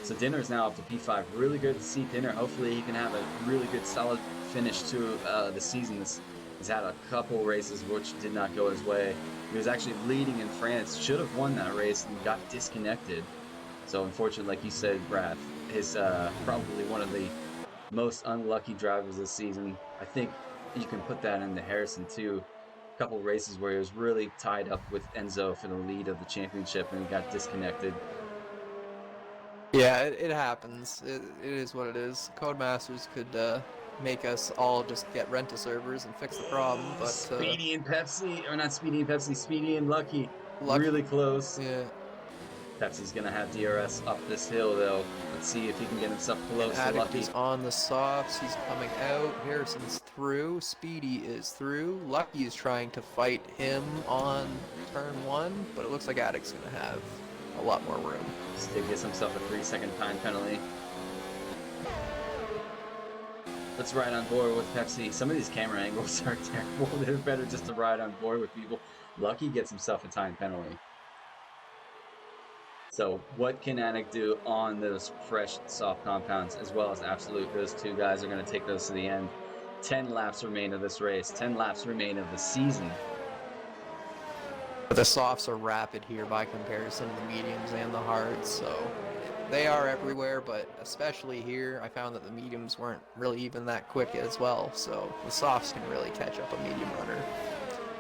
So Dinner's now up to P5. Really good to see Dinner. Hopefully he can have a really good solid finish to the season. He's had a couple races which did not go his way. He was actually leading in France, should have won that race and got disconnected. So unfortunately, like you said, Brad, is probably one of the most unlucky drivers this season. I think you can put that into Harrison too. A couple races where he was really tied up with Enzo for the lead of the championship and he got disconnected. Yeah, it happens. It is what it is. Codemasters could make us all just get rent-a-servers and fix the problem, but... Speedy and Pepsi, or not Speedy and Pepsi, Speedy and Lucky. Really close. Yeah. Pepsi's going to have DRS up this hill, though. Let's see if he can get himself close to Lucky. Is on the softs. He's coming out. Harrison's through. Speedy is through. Lucky is trying to fight him on turn 1, but it looks like Attic's going to have a lot more room. Stig gets himself a 3-second time penalty. Let's ride on board with Pepsi. Some of these camera angles are terrible. They're better just to ride on board with people. Lucky gets himself a time penalty. So what can Attic do on those fresh soft compounds as well as Absolute? Those two guys are going to take those to the end. 10 laps remain of this race. 10 laps remain of the season. But the softs are rapid here by comparison to the mediums and the hards, so they are everywhere, but especially here, I found that the mediums weren't really even that quick as well, so the softs can really catch up a medium runner.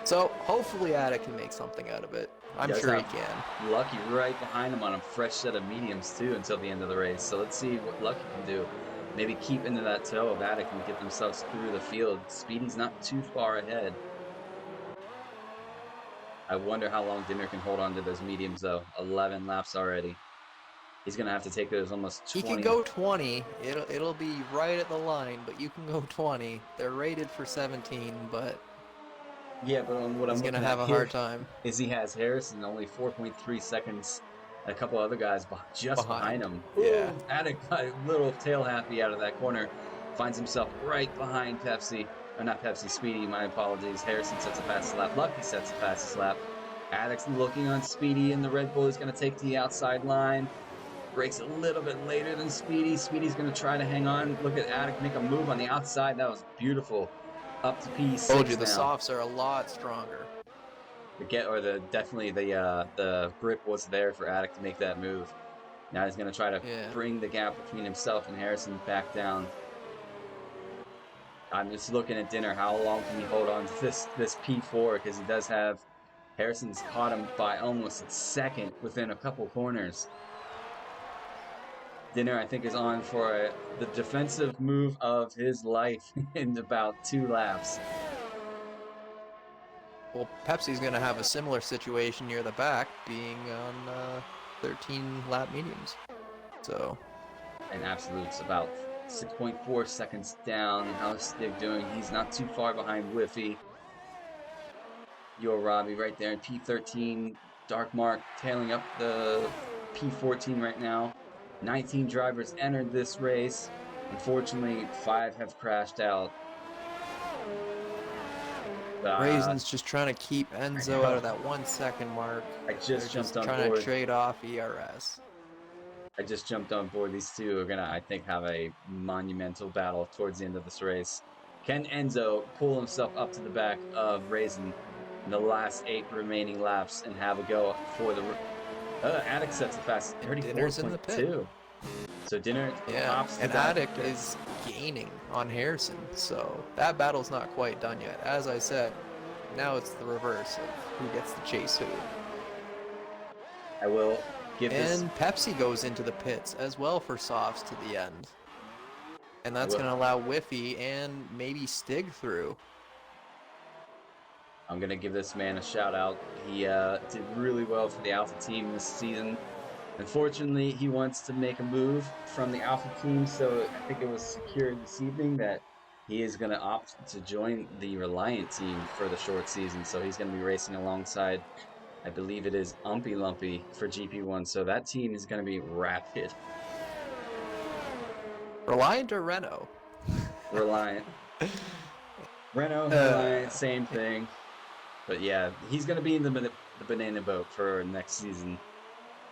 So hopefully Attic can make something out of it. I'm sure he can. Lucky right behind him on a fresh set of mediums too until the end of the race. So let's see what Lucky can do. Maybe keep into that toe of Attic and get themselves through the field. Speedy's not too far ahead. I wonder how long Dinner can hold on to those mediums though. 11 laps already. He's gonna have to take those almost 20. He can go 20. It'll be right at the line, but you can go 20. They're rated for 17, but yeah, but what he's gonna have a hard time. Is he has Harrison only 4.3 seconds, and a couple other guys just behind him. Yeah, Attic got a little tail happy out of that corner, finds himself right behind Pepsi. Or not Pepsi, Speedy, my apologies. Harrison sets a fastest lap. Lucky sets a fastest lap. Attic's looking on Speedy, and the Red Bull is going to take to the outside line. Breaks a little bit later than Speedy. Speedy's going to try to hang on. Look at Attic make a move on the outside. That was beautiful. Up to P6 told you, the now. softs are a lot stronger. Definitely the grip was there for Attic to make that move. Now he's going to try to bring the gap between himself and Harrison back down. I'm just looking at Dinner. How long can he hold on to this P4? Because he does have Harrison's caught him by almost a second within a couple corners. Dinner, I think, is on for the defensive move of his life in about 2 laps. Well, Pepsi's going to have a similar situation near the back, being on 13 lap mediums. So, and Absolute's about 6.4 seconds down. How's Stig doing? He's not too far behind Whiffy. Your Robbie right there in P13. Dark Mark tailing up the P14 right now. 19 drivers entered this race. Unfortunately, 5 have crashed out. Raisin's just trying to keep Enzo out of that 1 second mark. I just jumped on board. Trying to trade off ERS. I just jumped on board. These two are gonna, I think, have a monumental battle towards the end of this race. Can Enzo pull himself up to the back of Raisin in the last 8 remaining laps and have a go for the... Attic sets the fastest 34.2. So Dinner pops and Attic is gaining on Harrison. So that battle's not quite done yet. As I said, now it's the reverse of who gets to chase who. I will give this... And Pepsi goes into the pits as well for softs to the end. And that's going to allow Whiffy and maybe Stig through. I'm going to give this man a shout out. He did really well for the Alpha team this season. Unfortunately, he wants to make a move from the Alpha team, so I think it was secured this evening that he is going to opt to join the Reliant team for the short season. So he's going to be racing alongside, I believe it is Umpy Lumpy for GP1. So that team is going to be rapid. Reliant or Renault? Reliant. Renault, Reliant, same thing. But yeah, he's going to be in the banana boat for next season.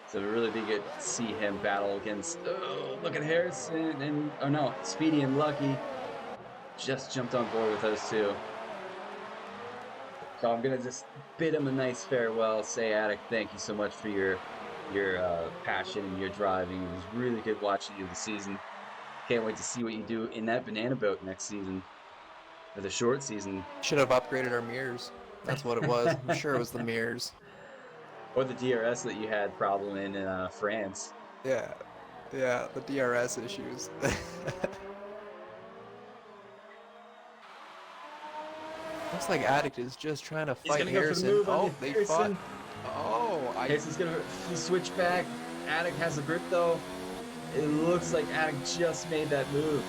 So it would really be good to see him battle against, look at Harrison and, Speedy and Lucky. Just jumped on board with those two. So I'm going to just bid him a nice farewell, say, Attic, thank you so much for your passion and your driving. It was really good watching you this season. Can't wait to see what you do in that banana boat next season. For the short season. Should have upgraded our mirrors. That's what it was. I'm sure it was the mirrors. Or the DRS that you had problem in France. Yeah, the DRS issues. Looks like Addict is just trying to fight Harrison. They fought. Harrison's gonna switch back. Addict has a grip though. It looks like Addict just made that move.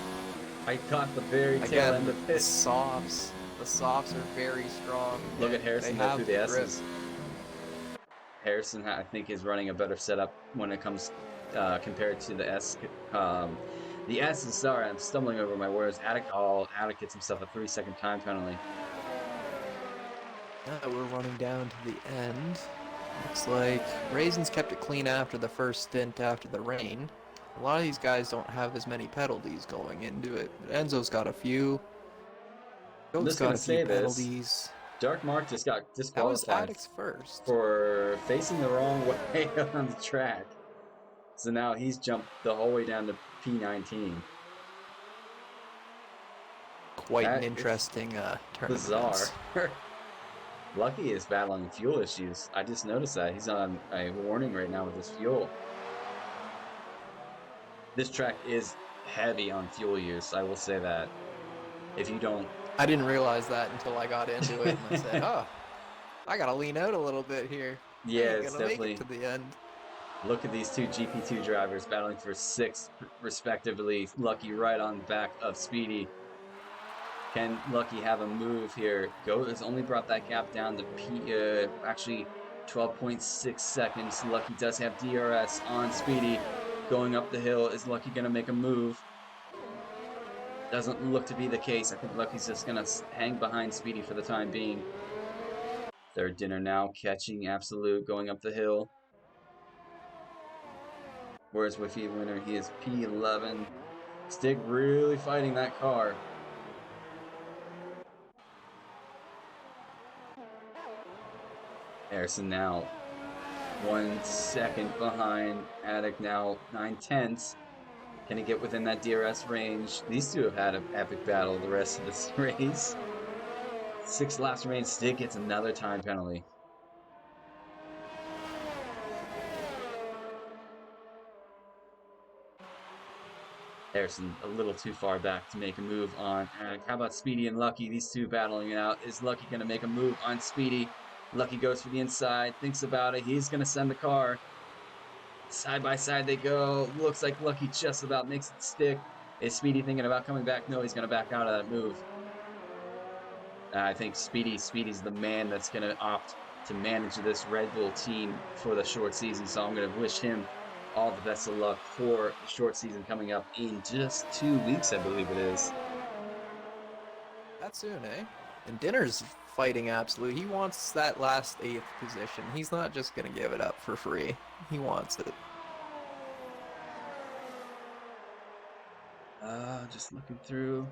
I caught the very tail end of it. The softs are very strong. Look at Harrison go through the S's. Harrison, I think, is running a better setup when it comes compared to the S. The S is, sorry, I'm stumbling over my words. Attic gets himself a 3-second time penalty. Now we're running down to the end. Looks like Raisins kept it clean after the first stint after the rain. A lot of these guys don't have as many penalties going into it. But Enzo's got a few. I'm Goat's just got gonna a few say this. penalties. Dark Mark just got That was disqualified Addict's first. for facing the wrong way on the track. So now he's jumped the whole way down to P19. Quite an That is interesting turn of bizarre. events. Lucky is battling fuel issues. I just noticed that. He's on a warning right now with his fuel. This track is heavy on fuel use, I will say that. If you don't... I didn't realize that until I got into it, and I said, oh, I gotta lean out a little bit here. I Yeah, ain't it's gonna make it definitely... to the end. Look at these two GP2 drivers battling for 6th, respectively. Lucky right on the back of Speedy. Can Lucky have a move here? Goat has only brought that gap down to actually 12.6 seconds. Lucky does have DRS on Speedy. Going up the hill. Is Lucky going to make a move? Doesn't look to be the case. I think Lucky's just going to hang behind Speedy for the time being. Third dinner now, catching Absolute, going up the hill. Where's Wiffy winner? He is P11. Stick really fighting that car. Harrison now 1 second behind. Attic now 9/10. Can he get within that DRS range? These two have had an epic battle the rest of this race. 6 laps remain. Stick gets another time penalty. Harrison a little too far back to make a move on Attic. How about Speedy and Lucky? These two battling it out. Is Lucky going to make a move on Speedy? Lucky goes for the inside, thinks about it. He's going to send the car. Side by side they go. Looks like Lucky just about makes it stick. Is Speedy thinking about coming back? No, he's going to back out of that move. I think Speedy's the man that's going to opt to manage this Red Bull team for the short season. So I'm going to wish him all the best of luck for the short season coming up in just 2 weeks, I believe it is. That soon, eh? And Dinner's fighting Absolute. He wants that last 8th position. He's not just gonna give it up for free. He wants it. Just looking through.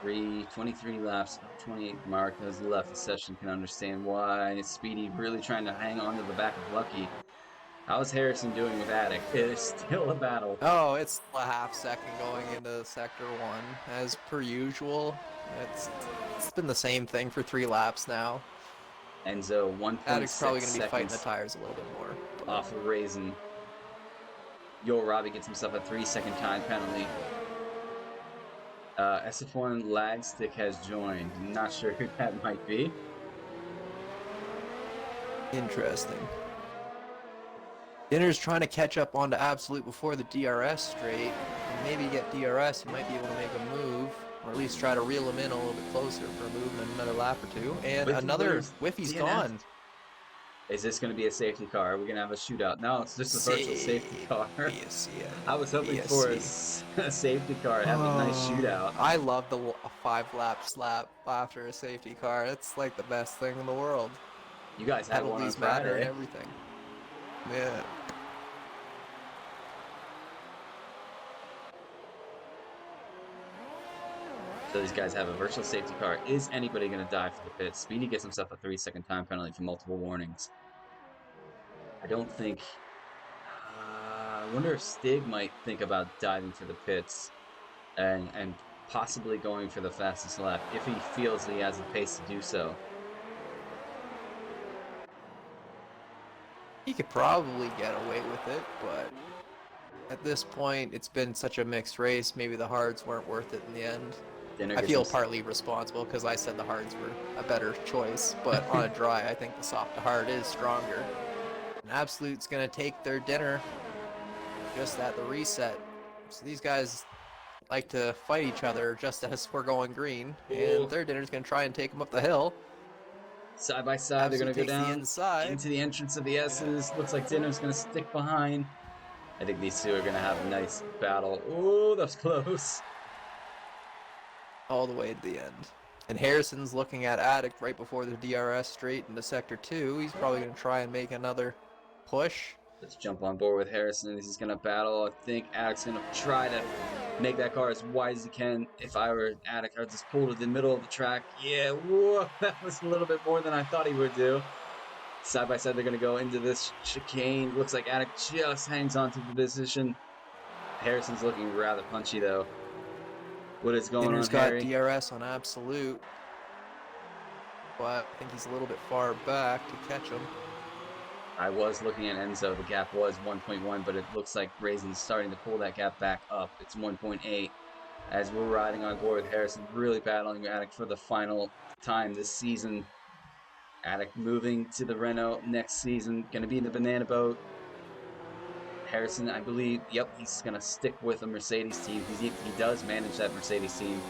23 laps, 28 mark has left the session. Can understand why. Speedy really trying to hang on to the back of Lucky. How's Harrison doing with Attic? It is still a battle. Oh, it's a half second going into Sector 1. As per usual, it's been the same thing for 3 laps now. Enzo, 1.6 Attic's probably going to be fighting the seconds tires a little bit more. off of Raisin. Yo Robbie gets himself a 3-second time penalty. SF1 lag stick has joined. Not sure who that might be. Interesting. Dinner's trying to catch up onto Absolute before the DRS straight. And maybe get DRS, he might be able to make a move. Or at least try to reel him in a little bit closer for a move in another lap or two. And another Whiffy's gone. Is this going to be a safety car? Are we going to have a shootout? No, it's just a virtual safety car. I was hoping for a safety car, have a nice shootout. I love the 5-lap slap after a safety car. It's like the best thing in the world. You guys had one on matter and Friday. everything. Yeah. So these guys have a virtual safety car. Is anybody going to die for the pit? Speedy gets himself a 3-second time penalty for multiple warnings. I don't think... I wonder if Stig might think about diving for the pits and possibly going for the fastest lap if he feels that he has the pace to do so. He could probably get away with it, but at this point, it's been such a mixed race. Maybe the hards weren't worth it in the end. I feel partly responsible because I said the hards were a better choice, but on a dry, I think the soft to hard is stronger. And Absolute's going to take their dinner just at the reset. So these guys like to fight each other just as we're going green, and their dinner's going to try and take them up the hill. Side by side, they're going to go down inside. into the entrance of the S's. Yeah. Looks like Dinner's going to stick behind. I think these two are going to have a nice battle. Oh, that was close. All the way to the end. And Harrison's looking at Attic right before the DRS straight into Sector 2. He's probably going to try and make another push. Let's jump on board with Harrison. He's going to battle. I think Attic's going to try to make that car as wide as he can. If I were Attic, I would just pull to the middle of the track. Yeah, whoa, that was a little bit more than I thought he would do. Side by side, they're going to go into this chicane. Looks like Attic just hangs on to the position. Harrison's looking rather punchy, though. What is going Dinner's on, got Harry? DRS on absolute, but I think he's a little bit far back to catch him. I was looking at Enzo. The gap was 1.1, but it looks like Raisin's starting to pull that gap back up. It's 1.8. As we're riding on board with Harrison, really battling Attic for the final time this season. Attic moving to the Renault next season, going to be in the banana boat. Harrison, I believe, yep, he's going to stick with the Mercedes team because he does manage that Mercedes team.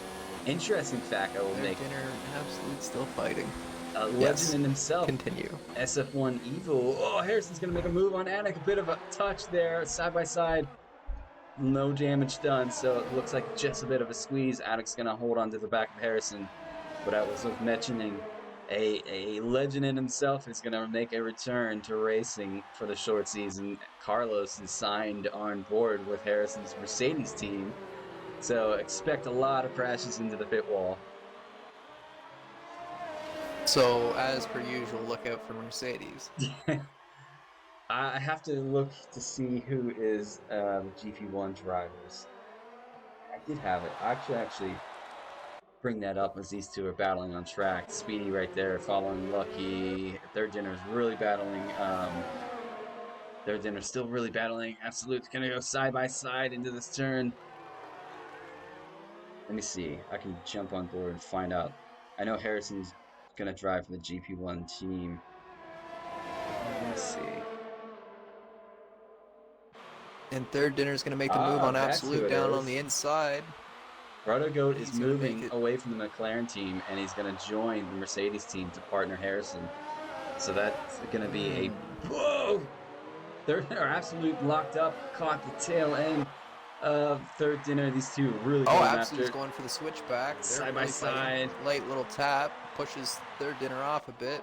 Interesting fact I will Their make. Dinner and absolute still fighting. A legend Yes. in himself. Continue. SF1 Evil. Oh, Harrison's going to make a move on Attic. A bit of a touch there, side by side. No damage done, so it looks like just a bit of a squeeze. Attic's going to hold on to the back of Harrison. But I was mentioning a legend in himself is going to make a return to racing for the short season. Carlos is signed on board with Harrison's Mercedes team, so expect a lot of crashes into the pit wall. So, as per usual, look out for Mercedes. I have to look to see who is the GP1 drivers. I did have it. I actually bring that up as these two are battling on track. Speedy right there following Lucky. Third Dinner's really battling. Third Dinner's still really battling. Absolute's gonna go side by side into this turn. Let me see. I can jump on board and find out. I know Harrison's gonna drive for the GP1 team. Let me see. And Third Dinner's going to make the move on That's who absolute it down is. on the inside. Brother Goat is He's gonna moving away from the McLaren team, and he's going to join the Mercedes team to partner Harrison. So that's going to be a whoa! They're absolute locked up, caught the tail end of Third Dinner. These two really Oh, going Absolute's after going for the switchback. They're side by really fighting. side. Light little tap pushes Third Dinner off a bit.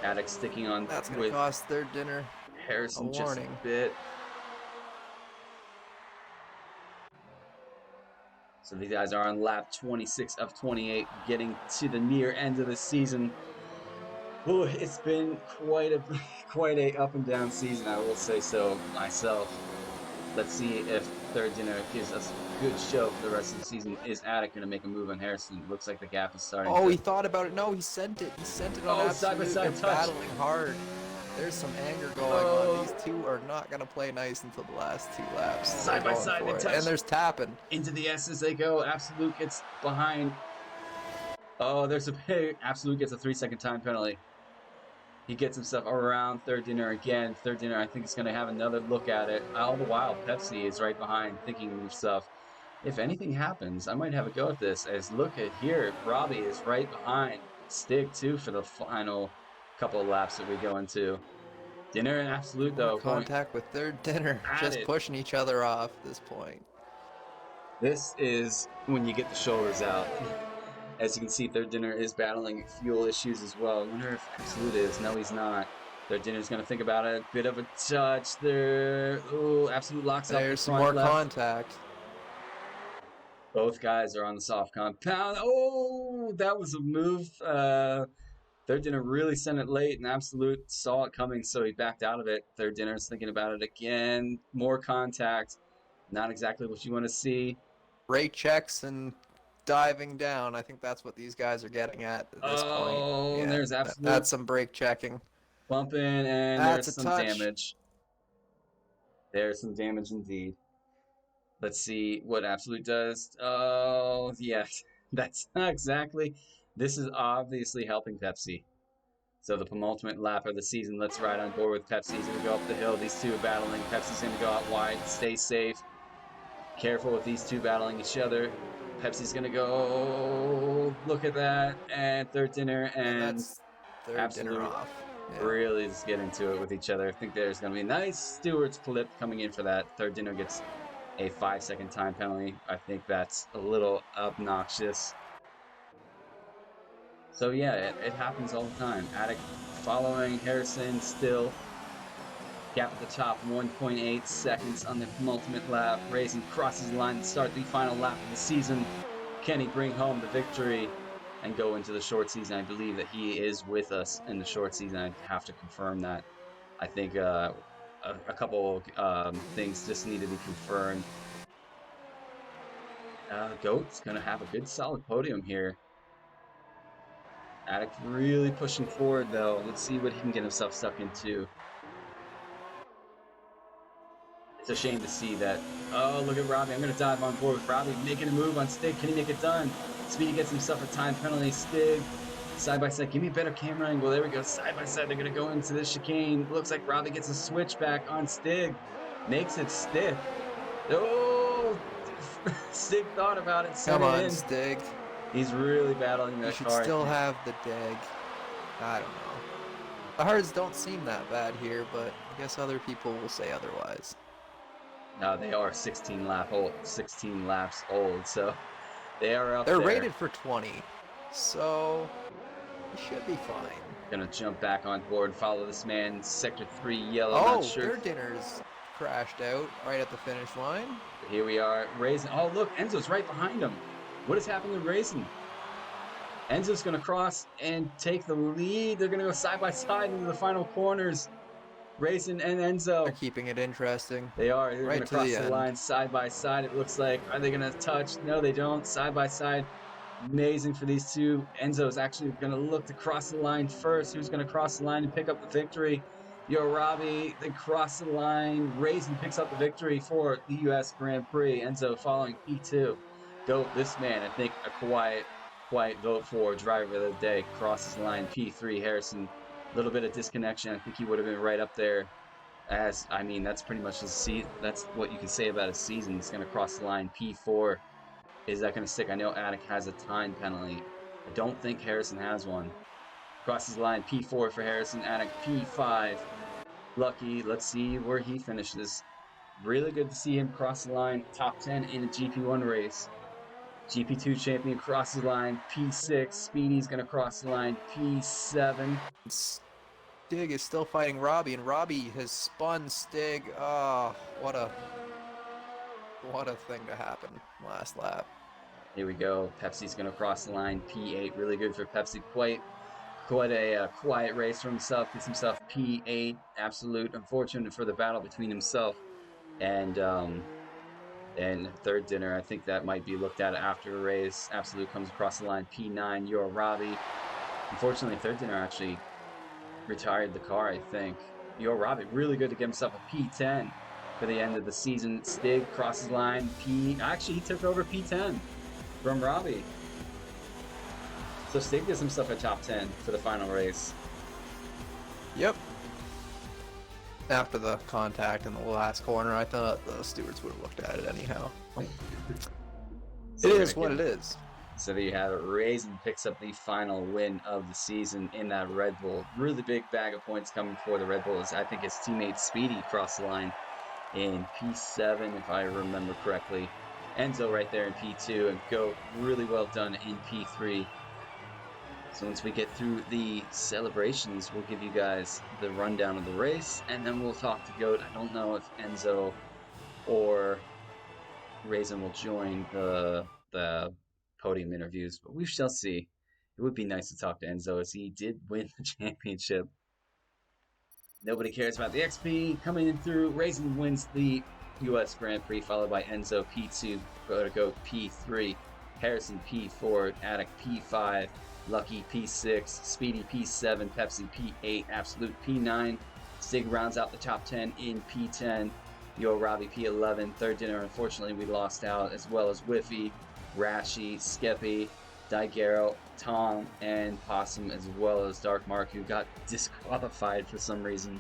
Attic sticking on That's going to with cost Third Dinner Harrison a just warning. a bit. So these guys are on lap 26 of 28, getting to the near end of the season. Ooh, it's been quite a up and down season, I will say so myself. Let's see if Third Dinner gives us a good show for the rest of the season. Is Attic going to make a move on Harrison? Looks like the gap is starting Oh, to... he thought about it. No, he sent it. He sent it on Oh, Absolute. side-by-side They're touch. battling hard. There's some anger going on. These two are not going to play nice until the last two laps. Side by side, they touch. And there's tapping. Into the S as they go. Absolute gets behind. Oh, there's a big... Absolute gets a 3-second time penalty. He gets himself around Third Dinner again. Third Dinner, I think, is going to have another look at it. All the while, Pepsi is right behind, thinking to himself, if anything happens, I might have a go at this. As look at here, Robbie is right behind. Stig, too, for the final couple of laps that we go into. Dinner and Absolute, though. Contact with Third Dinner. Just pushing each other off at this point. This is when you get the shoulders out. As you can see, Third Dinner is battling fuel issues as well. I wonder if Absolute is. No, he's not. Third Dinner's going to think about it. Bit of a touch there. Ooh, Absolute locks up. There's some more contact. Both guys are on the soft compound. Oh, that was a move. Third Dinner really sent it late, and Absolute saw it coming, so he backed out of it. Third Dinner's thinking about it again. More contact. Not exactly what you want to see. Brake checks and diving down. I think that's what these guys are getting at this point. Oh, yeah, there's Absolute. That's some brake checking. Bumping, and that's there's some damage. There's some damage indeed. Let's see what Absolute does. Oh, yes. That's not exactly... This is obviously helping Pepsi. So the penultimate lap of the season, let's ride on board with Pepsi. He's going to go up the hill. These two are battling. Pepsi's going to go out wide. Stay safe. Careful with these two battling each other. Pepsi's going to go... Look at that. And Third Dinner and that's Third Dinner off. Yeah. Really just get into it with each other. I think there's going to be a nice Stewart's clip coming in for that. Third Dinner gets a 5-second time penalty. I think that's a little obnoxious. So yeah, it happens all the time. Attic following Harrison still. Gap at the top, 1.8 seconds on the penultimate lap. Raisin crosses the line to start the final lap of the season. Can he bring home the victory and go into the short season? I believe that he is with us in the short season. I have to confirm that. I think a couple things just need to be confirmed. Goat's going to have a good solid podium here. Attic really pushing forward though. Let's see what he can get himself stuck into. It's a shame to see that. Oh, look at Robbie. I'm going to dive on board with Robbie making a move on Stig. Can he make it done? Speedy gets himself a time penalty. Stig, side by side. Give me a better camera angle. There we go. Side by side. They're going to go into this chicane. Looks like Robbie gets a switchback on Stig. Makes it stick. Oh, Stig thought about it. Sent Come it on, in. Stig. He's really battling You that should car. still have the dig. I don't know. The hards don't seem that bad here, but I guess other people will say otherwise. No, they are 16 laps old, so they are up They're there. rated for 20, so it should be fine. Gonna jump back on board, follow this man, sector 3 yellow, Oh, not sure. their dinner's crashed out right at the finish line. Here we are, Raisin. Oh, look, Enzo's right behind him. What is happening to Raisin? Enzo's gonna cross and take the lead. They're gonna go side by side into the final corners. Raisin and Enzo. They're keeping it interesting. They are. They're Right gonna to cross the the end. line side by side. It looks like. Are they gonna touch? No, they don't. Side by side. Amazing for these two. Enzo's actually gonna look to cross the line first. Who's gonna cross the line and pick up the victory? Yo, Robbie. They cross the line. Raisin picks up the victory for the U.S. Grand Prix. Enzo following P2. Goat. This man, I think, a quiet vote for driver of the day. Crosses the line. P3. Harrison. A little bit of disconnection. I think he would have been right up there. As I mean, that's pretty much his season. That's what you can say about his season. He's going to cross the line. P4. Is that going to stick? I know Attic has a time penalty. I don't think Harrison has one. Crosses the line. P4 for Harrison. Attic P5. Lucky. Let's see where he finishes. Really good to see him cross the line. Top 10 in a GP1 race. GP2 champion crosses the line. P6. Speedy's going to cross the line. P7. Stig is still fighting Robbie, and Robbie has spun Stig. Oh, what a thing to happen last lap. Here we go. Pepsi's going to cross the line. P8. Really good for Pepsi. Quite a quiet race for himself. Gets himself P8. Absolute. Unfortunate for the battle between himself and Third Dinner. I think that might be looked at after a race. Absolute comes across the line. P9. You're Robbie. Unfortunately, Third Dinner actually retired the car, I think. Yo, Robbie, really good to get himself a P10 for the end of the season. Stig crosses line. Actually, he took over P10 from Robbie. So Stig gives himself a top 10 for the final race. Yep. After the contact in the last corner, I thought the stewards would have looked at it anyhow. So it is what it is. So there you have it. Raisin picks up the final win of the season in that Red Bull. Really big bag of points coming for the Red Bulls. I think his teammate Speedy crossed the line in P7, if I remember correctly. Enzo right there in P2, and Goat really well done in P3. So once we get through the celebrations, we'll give you guys the rundown of the race, and then we'll talk to Goat. I don't know if Enzo or Raisin will join the podium interviews, but we shall see. It would be nice to talk to Enzo as he did win the championship. Nobody cares about the XP coming in through. Raisin wins the U.S. Grand Prix, followed by Enzo P2, Goat P3, Harrison P4, Attic P5, Lucky P6, Speedy P7, Pepsi P8, Absolute P9. Stig rounds out the top 10 in P10. Yo Robbie P11. Third Dinner, unfortunately, we lost out, as well as Whiffy, Rashi, Skeppy, Daigero, Tom, and Possum, as well as Dark Mark, who got disqualified for some reason.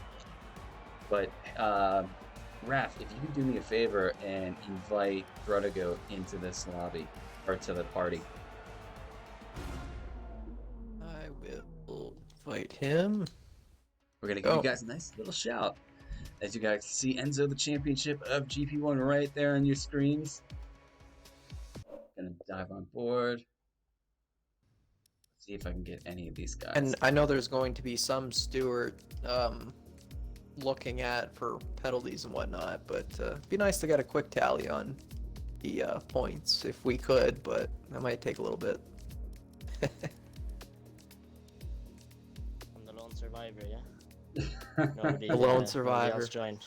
But, Raph, if you could do me a favor and invite Gruttagoat into this lobby, or to the party. I will invite him. We're going to give you guys a nice little shout. As you guys see, Enzo, the championship of GP1 right there on your screens. Gonna dive on board. See if I can get any of these guys. And I know there's going to be some steward looking at for penalties and whatnot. But it'd be nice to get a quick tally on the points if we could, but that might take a little bit. I'm the lone survivor, yeah. Nobody, The lone nobody survivor. else joined.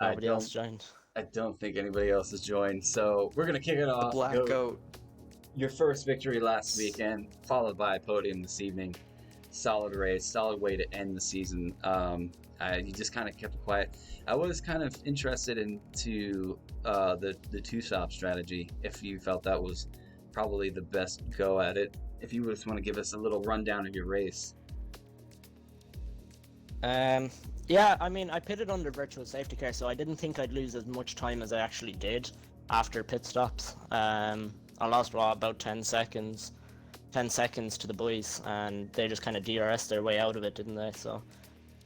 Nobody else joined. I don't think anybody else has joined, so we're gonna kick it The off. Black Goat. Your first victory last weekend, followed by a podium this evening. Solid race, solid way to end the season. You just kind of kept it quiet. I was kind of interested into the two-stop strategy, if you felt that was probably the best go at it. If you just want to give us a little rundown of your race. Yeah, I mean, I pitted under virtual safety car, so I didn't think I'd lose as much time as I actually did after pit stops. I lost about 10 seconds to the boys, and they just kind of DRS their way out of it, didn't they? So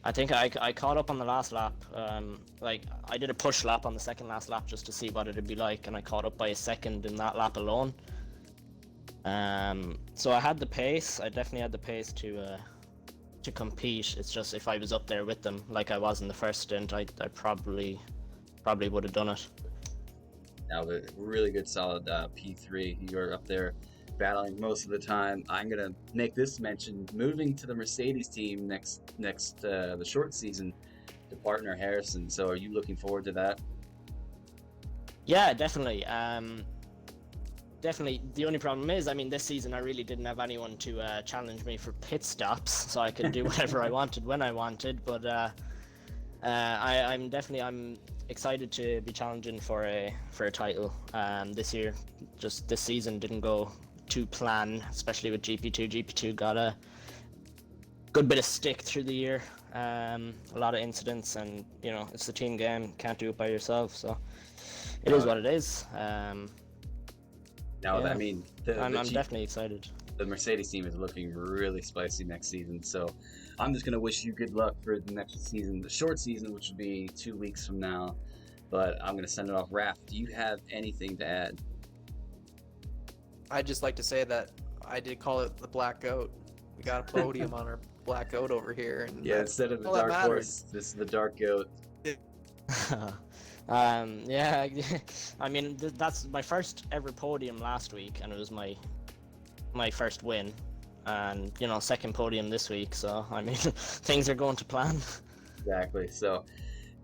I think I caught up on the last lap. Like, I did a push lap on the second last lap just to see what it'd be like, and I caught up by a second in that lap alone. So I had the pace. I definitely had the pace to compete. It's just if I was up there with them like I was in the first stint, I probably would have done it. Now, the really good, solid P3. You're up there battling most of the time. I'm gonna make this mention: moving to the Mercedes team next the short season to partner Harrison. So, are you looking forward to that? Yeah, definitely. Definitely. The only problem is, I mean, this season I really didn't have anyone to challenge me for pit stops, so I could do whatever I wanted when I wanted. But I'm excited to be challenging for a title this year. Just this season didn't go to plan, especially with GP2. GP2 got a good bit of stick through the year. A lot of incidents, and you know, it's the team game. Can't do it by yourself, so it is what it is. Now, Yeah. I mean, I'm definitely excited. The Mercedes team is looking really spicy next season, so I'm just going to wish you good luck for the next season, the short season, which will be 2 weeks from now. But I'm going to send it off. Raph, do you have anything to add? I'd just like to say that I did call it the Black Goat. We got a podium on our Black Goat over here. And Yeah, instead of the all that dark matters. horse, this is the dark goat. Yeah, I mean, that's my first ever podium last week, and it was my first win, and you know, second podium this week. So I mean, things are going to plan. Exactly. So,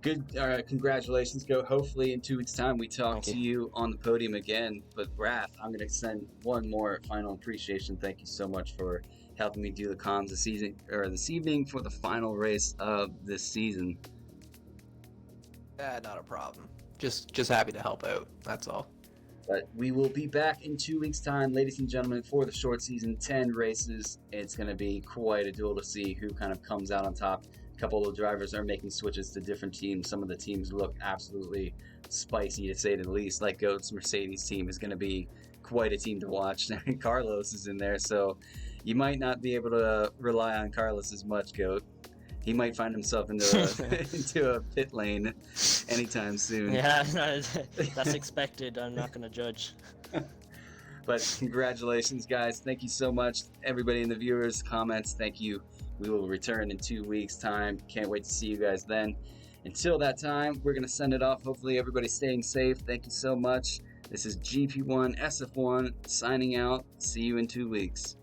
good. Congratulations, goat. Hopefully, in 2 weeks' time, we talk to you on the podium again. But Raph, I'm going to send one more final appreciation. Thank you so much for helping me do the comms this evening for the final race of this season. Yeah, not a problem. Just happy to help out. That's all. But we will be back in 2 weeks' time, ladies and gentlemen, for the short season. 10 races. It's going to be quite a duel to see who kind of comes out on top. A couple of drivers are making switches to different teams. Some of the teams look absolutely spicy, to say the least. Like Goat's Mercedes team is going to be quite a team to watch. Carlos is in there, so you might not be able to rely on Carlos as much, Goat. He might find himself into a pit lane anytime soon. Yeah, that's expected. I'm not going to judge. But congratulations, guys. Thank you so much. Everybody in the viewers, comments, thank you. We will return in 2 weeks' time. Can't wait to see you guys then. Until that time, we're going to send it off. Hopefully everybody's staying safe. Thank you so much. This is GP1 SF1 signing out. See you in 2 weeks.